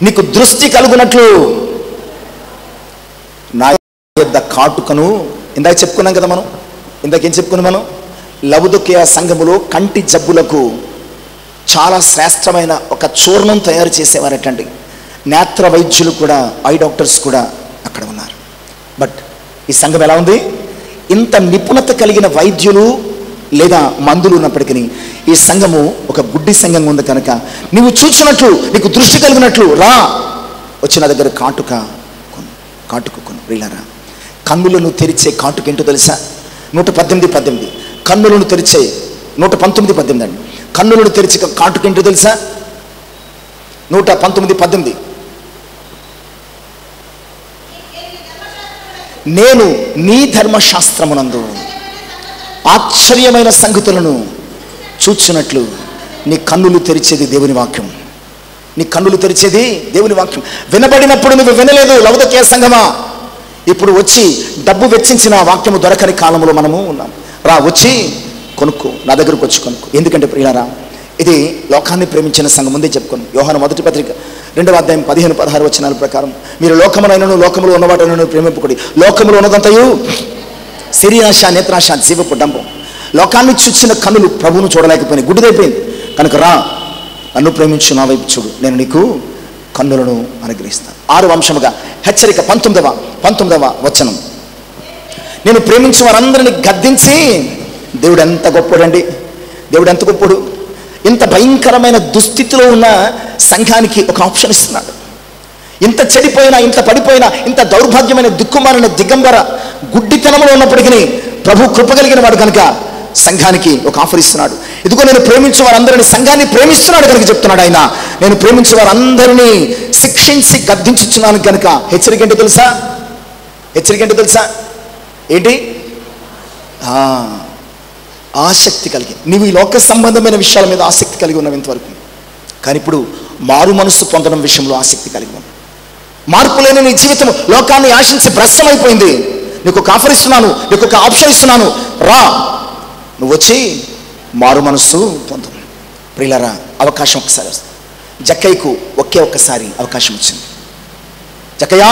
నీకు దృష్టి కలుగునట్లు నా యొద్ద కాటుకను. ఇందాక చెప్పుకున్నాం కదా మనం, ఇందాకేం చెప్పుకున్నాం మనం? లవొదికయ సంఘములో కంటి జబ్బులకు చాలా శ్రేష్టమైన ఒక చూర్ణం తయారు చేసేవారటండి. నేత్ర వైద్యులు కూడా, ఐ డాక్టర్స్ కూడా అక్కడ ఉన్నారు. బట్ ఈ సంఘం ఎలా ఉంది? ఇంత నిపుణత కలిగిన వైద్యులు లేదా మందులు ఉన్నప్పటికీ ఈ సంఘము ఒక గుడ్డి సంఘంగా ఉంది. కనుక నువ్వు చూసినట్లు, నీకు దృష్టి కలిగినట్లు రా, వచ్చిన దగ్గర కాటుక కొను. ప్రియులారా, కన్నులను తెరిచే కాటుక ఏంటో తెలుసా? 118:18. కన్నులను తెరిచే 119:18 అండి. కన్నులను తెరిచే కాటుక ఏంటో తెలుసా? 119:18. నేను నీ ధర్మశాస్త్రమునందు ఆశ్చర్యమైన సంగతులను చూచినట్లు నీ కన్నులు తెరిచేది దేవుని వాక్యం. నీ కన్నులు తెరిచేది దేవుని వాక్యం. వినబడినప్పుడు నువ్వు వినలేదు లవొదికయ సంఘమా. ఇప్పుడు వచ్చి డబ్బు వెచ్చించిన వాక్యము దొరకని కాలంలో మనము ఉన్నాం. రా, వచ్చి కొనుక్కో, నా దగ్గరకు వచ్చి కొనుక్కో. ఎందుకంటే ప్రియులారా, ఇది లోకాన్ని ప్రేమించిన సంఘం. ముందే చెప్పుకోను, యోహాను మొదటి పత్రిక 2వ అధ్యాయం 15-16 వచనాల ప్రకారం, మీరు లోకమునైనను లోకములో ఉన్నవాటైనను ప్రేమింపకుడి. లోకములో ఉన్నదంతయు శరీరాశ, నేత్రాశ, జీవపు డంబం. లోకాన్ని చూచిన కన్నులు ప్రభువును చూడలేకపోయినాయి, గుడ్డిదైపోయింది. కనుక రా, నన్ను ప్రేమించు, నా వైపు చూడు, నేను నీకు కన్నులను అనుగ్రహిస్తాను. 6వ అంశముగా హెచ్చరిక 19వ వచనం. నేను ప్రేమించిన వారందరినీ గద్దించి, దేవుడు ఎంత గొప్పడండి, దేవుడు ఎంత గొప్పడు. ఇంత భయంకరమైన దుస్థితిలో ఉన్న సంఘానికి ఒక ఆప్షన్ ఇస్తున్నాడు. ఇంత చెడిపోయినా, ఇంత పడిపోయినా, ఇంత దౌర్భాగ్యమైన దిక్కుమాలిన దిగంబర గుడ్డితనంలో ఉన్నప్పటికీ ప్రభు కృప కలిగిన వాడు కనుక సంఘానికి ఒక ఆఫర్ ఇస్తున్నాడు. ఇదిగో నేను ప్రేమించే వారందరినీ, సంఘాన్ని ప్రేమిస్తున్నాడు కనుక చెప్తున్నాడు ఆయన, నేను ప్రేమించే వారందరినీ శిక్షించి గద్దించుచున్నాను కనుక. హెచ్చరిక ఏంటో తెలుసా? హెచ్చరిక ఏంటో తెలుసా? ఏంటి? ఆసక్తి కలిగి, నీవు ఈ లోక సంబంధమైన విషయాల మీద ఆసక్తి కలిగి ఉన్నావు ఇంతవరకు, కానీ ఇప్పుడు మారు మనస్సు పొందడం విషయంలో ఆసక్తి కలిగి ఉన్నావు. మార్పు లేని నీ జీవితం లోకాన్ని ఆశించి భ్రష్టమైపోయింది. నీకు ఒక ఆఫర్ ఇస్తున్నాను, నీకు ఒక ఆప్షన్ ఇస్తున్నాను, రా, నువ్వు వచ్చి మారు మనస్సు పొందు. ప్రియులారా, అవకాశం ఒకసారి వస్తుంది. జక్కయ్యకు ఒకే ఒక్కసారి అవకాశం వచ్చింది. జక్కయ్య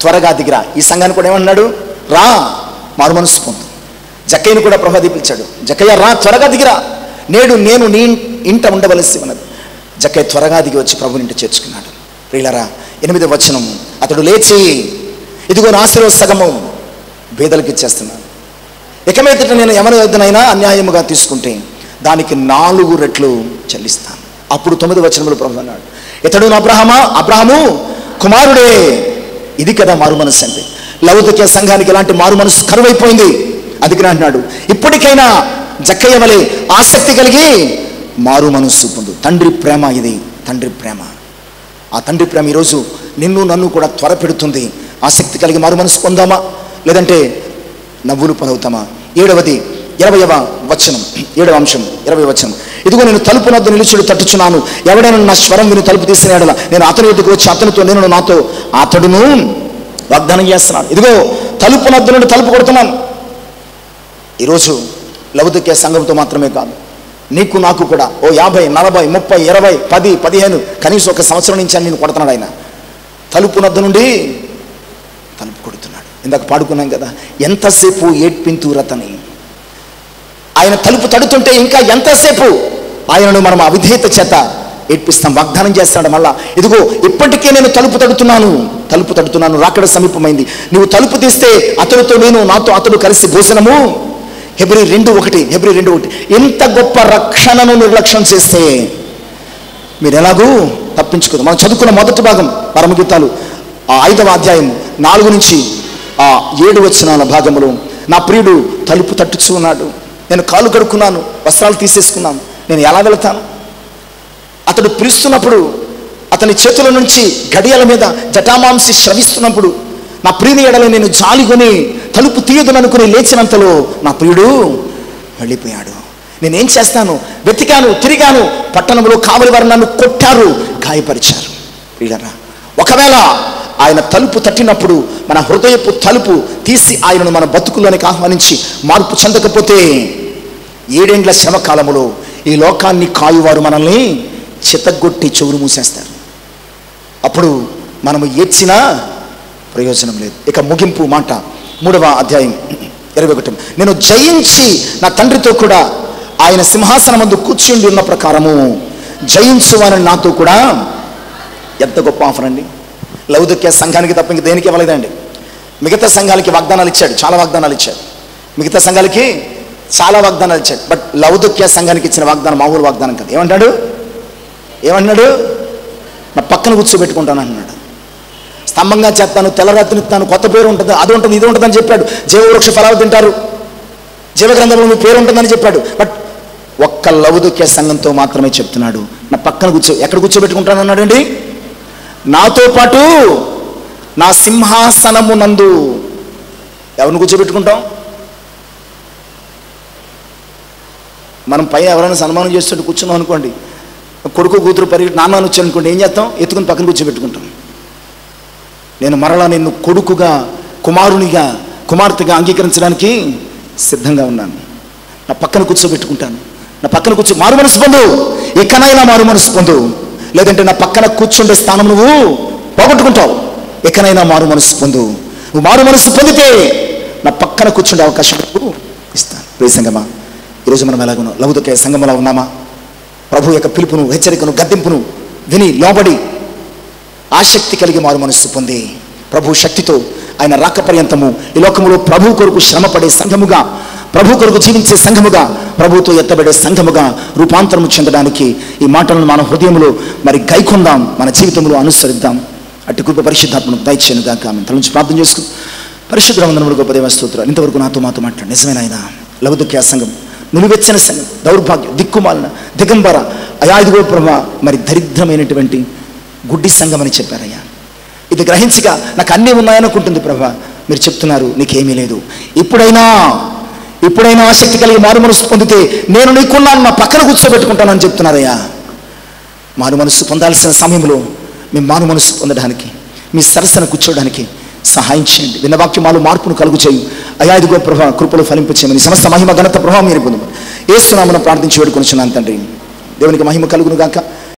త్వరగా దిగిరా. ఈ సంఘాన్ని కూడా ఏమన్నాడు? రా, మారు మనస్సు పొందు. జక్కయ్యను కూడా ప్రభు పిలిచాడు. జక్కయ్య రా, త్వరగా దిగిరా, నేడు నేను నీ ఇంట ఉండవలసి ఉన్నది. జక్కయ్య త్వరగా దిగి వచ్చి ప్రభుని ఇంట చేర్చుకున్నాడు. ప్రియులారా, 8వ వచనం, అతడు లేచి, ఇదిగో నా ఆశీర్వ సగము పేదలకు ఇచ్చేస్తున్నాను. ఇక మీదట నేను ఎవరి వద్దనైనా అన్యాయముగా తీసుకుంటే దానికి 4 రెట్లు చెల్లిస్తాను. అప్పుడు 9వ వచనంలో ప్రభు అన్నాడు, ఇతడు అబ్రహాము కుమారుడే. ఇది కదా మారు మనస్సు అంటే. లౌకిక సంఘానికి ఇలాంటి మారు మనస్సు కరువైపోయింది. అందుకని అంటున్నాడు, ఇప్పటికైనా జక్కయ్య వలె ఆసక్తి కలిగి మారు మనస్సు పొందు. తండ్రి ప్రేమ ఇది, తండ్రి ప్రేమ. ఆ తండ్రి ప్రేమ ఈరోజు నిన్ను నన్ను కూడా త్వరపెడుతుంది. ఆసక్తి కలిగి మారు మనస్సు పొందామా, లేదంటే నవ్వులు పొందుతామా? 7వ వచనం, 7వ అంశం, 20వ వచనం, ఇదిగో నేను తలుపు నద్ద నిలుచుడు తట్టుచున్నాను, ఎవడైనా నా స్వరం విని తలుపు తీసిన ఎడల నేను అతని ఎదుకు వచ్చి అతనితో నేను నాతో అతడును వాగ్దానం చేస్తున్నాను. ఇదిగో తలుపు నద్ద నుండి తలుపు కొడుతున్నాను. ఈరోజు లౌకిక సంఘంతో మాత్రమే కాదు, నీకు నాకు కూడా ఓ 50, 40, 30, 20, 10, 15 కనీసం ఒక సంవత్సరం నుంచి అని నేను కొడుతున్నాడు. ఆయన తలుపు నద్ద నుండి తలుపు కొడుతున్నాడు. ఇందాక పాడుకున్నాం కదా, ఎంతసేపు ఏడ్పింతురతని. ఆయన తలుపు తడుతుంటే ఇంకా ఎంతసేపు ఆయనను మనం అవిధేయత చేత ఏడ్పిస్తాం. వాగ్దానం చేస్తాడు మళ్ళా, ఇదిగో ఇప్పటికే నేను తలుపు తడుతున్నాను, రాకడ సమీపమైంది. నువ్వు తలుపు తీస్తే అతడితో నేను, నాతో అతడు కలిసి భోజనము. హెబ్రీ 2:1. ఇంత గొప్ప రక్షణను నిర్లక్ష్యం చేస్తే మీరు ఎలాగూ తప్పించుకోదు. మనం చదువుకున్న మొదటి భాగం పరమగీతాలు 5వ అధ్యాయం 4 నుంచి 7 వచనాల భాగంలో, నా ప్రియుడు తలుపు తట్టుచు ఉన్నాడు, నేను కాలు కడుక్కున్నాను, వస్త్రాలు తీసేసుకున్నాను, నేను ఎలా వెళతాను? అతడు పిలుస్తున్నప్పుడు, అతని చేతుల నుంచి గడియల మీద జటామాంసి శ్రవిస్తున్నప్పుడు, నా ప్రియుని ఎడల నేను జాలికొని తలుపు తీయదుననుకుని లేచినంతలో నా ప్రియుడు వెళ్ళిపోయాడు. నేనేం చేస్తాను? వెతికాను, తిరిగాను, పట్టణంలో కావలి వారు నన్ను కొట్టారు, గాయపరిచారు. ప్రియులారా, ఒకవేళ ఆయన తలుపు తట్టినప్పుడు మన హృదయపు తలుపు తీసి ఆయనను మన బతుకుల్లోనికి ఆహ్వానించి మార్పు చెందకపోతే 7 ఏండ్ల శ్రమ కాలములో ఈ లోకాన్ని కాయువారు మనల్ని చితగొట్టి చెవులు మూసేస్తారు. అప్పుడు మనము ఏడ్చినా ప్రయోజనం లేదు. ఇక ముగింపు మాట 3వ అధ్యాయం 21, నేను జయించి నా తండ్రితో కూడా ఆయన సింహాసనం ముందు కూర్చుండి ఉన్న ప్రకారము జయించువానని నాతో కూడా. ఎంత గొప్ప ఆఫర్ అండి! లౌకిక సంఘానికి తప్ప ఇంక దేనికి ఇవ్వలేదండి. మిగతా సంఘాలకి వాగ్దానాలు ఇచ్చాడు, చాలా వాగ్దానాలు ఇచ్చాడు. మిగతా సంఘాలకి చాలా వాగ్దానాలు ఇచ్చాడు. బట్ లౌకిక సంఘానికి ఇచ్చిన వాగ్దానం మామూలు వాగ్దానం కాదు. ఏమన్నాడు? నా పక్కన కూర్చోబెట్టుకుంటాను అన్నాడు. స్తంభంగా చేస్తాను, తెల్లరాత్రినిస్తాను, కొత్త పేరు ఉంటుంది, అది ఉంటుంది, ఇది ఉంటుంది అని చెప్పాడు. జీవవృక్ష ఫలాలు తింటారు, జీవగ్రంథంలో మీ పేరు ఉంటుందని చెప్పాడు. బట్ ఒక్క లౌకిక సంఘంతో మాత్రమే చెప్తున్నాడు, నా పక్కన ఎక్కడ కూర్చోబెట్టుకుంటాను అన్నాడండి? నాతో పాటు నా సింహాసనము నందు. ఎవరిని కూర్చోబెట్టుకుంటాం? మనం పైన ఎవరైనా సన్మానం చేస్తుంటే కూర్చున్నాం అనుకోండి, కొడుకు కూతురు నాన్న వచ్చి అనుకోండి, ఏం చేస్తాం? ఎత్తుకుని పక్కన కూర్చోబెట్టుకుంటాం. నేను మరలా నిన్ను కొడుకుగా, కుమారునిగా, కుమార్తెగా అంగీకరించడానికి సిద్ధంగా ఉన్నాను. నా పక్కన కూర్చోబెట్టుకుంటాను. నా పక్కన మారు మనసు పొందు. ఇకనైనా మారు మనసు పొందు, లేదంటే నా పక్కన కూర్చుండే స్థానం నువ్వు పోగొట్టుకుంటావు. ఎక్కనైనా మారు మనసు పొందు. నువ్వు మారు మనసు పొందితే నా పక్కన కూర్చుండే అవకాశం నువ్వు ఇస్తాను. ప్రియ సంగమా, ఈరోజు మనం ఎలాగున్నాం? లౌకిక సంఘంలో ఉన్నామా? ప్రభు యొక్క పిలుపును, హెచ్చరికను, గద్దింపును విని లోబడి ఆసక్తి కలిగి మారు మనస్సు పొంది ప్రభు శక్తితో ఆయన రాక పర్యంతము ఈ లోకములో ప్రభు కొరకు శ్రమపడే సంఘముగా, ప్రభు కొరకు జీవించే సంఘముగా, ప్రభుతో ఎత్తబడే సంఘముగా రూపాంతరము చెందడానికి ఈ మాటలను మన హృదయంలో మరి గైకొందాం, మన జీవితంలో అనుసరిద్దాం. అట్టి కృప పరిశుద్ధాత్మను దయచేయను గాక. ఆమె తల నుంచి ప్రార్థన చేసుకుని పరిశుద్ధ వందనములు గొప్ప దేవ స్తోత్రాలు. ఇంతవరకు మాతో మాట్లాడు. నిజమైన ఆయన లవదుక్య సంఘం, నిలువెచ్చని సంఘం, దౌర్భాగ్యం, దిక్కుమాలిన, దిగంబర, అయా ఇదిగో ప్రభా మరి దరిద్రమైనటువంటి గుడ్డి సంఘం అని చెప్పారయ్యా. ఇది గ్రహించగా నాకు అన్నీ ఉన్నాయనుకుంటుంది ప్రభా. మీరు చెప్తున్నారు నీకేమీ లేదు. ఇప్పుడైనా ఆసక్తి కలిగి మారు మనసు పొందితే నేను నీకున్నాను, నా పక్కన కూర్చోబెట్టుకుంటానని చెప్తున్నారయ్యా. మారు మనసు పొందాల్సిన సమయంలో మేము మారు మనసు పొందడానికి, మీ సరసన కూర్చోడానికి సహాయం చేయండి. విన్న వాక్యం మాలో మార్పును కలుగు చేయి అయా. ఇదిగో ప్రభా కృపలు ఫలింపచేయమని సమస్త మహిమ ఘనత ప్రభావం మీరు పొందమని యేసు నామమున ప్రార్థించి వేడుకొనుచున్నాను తండ్రి. దేవునికి మహిమ కలుగును గాక.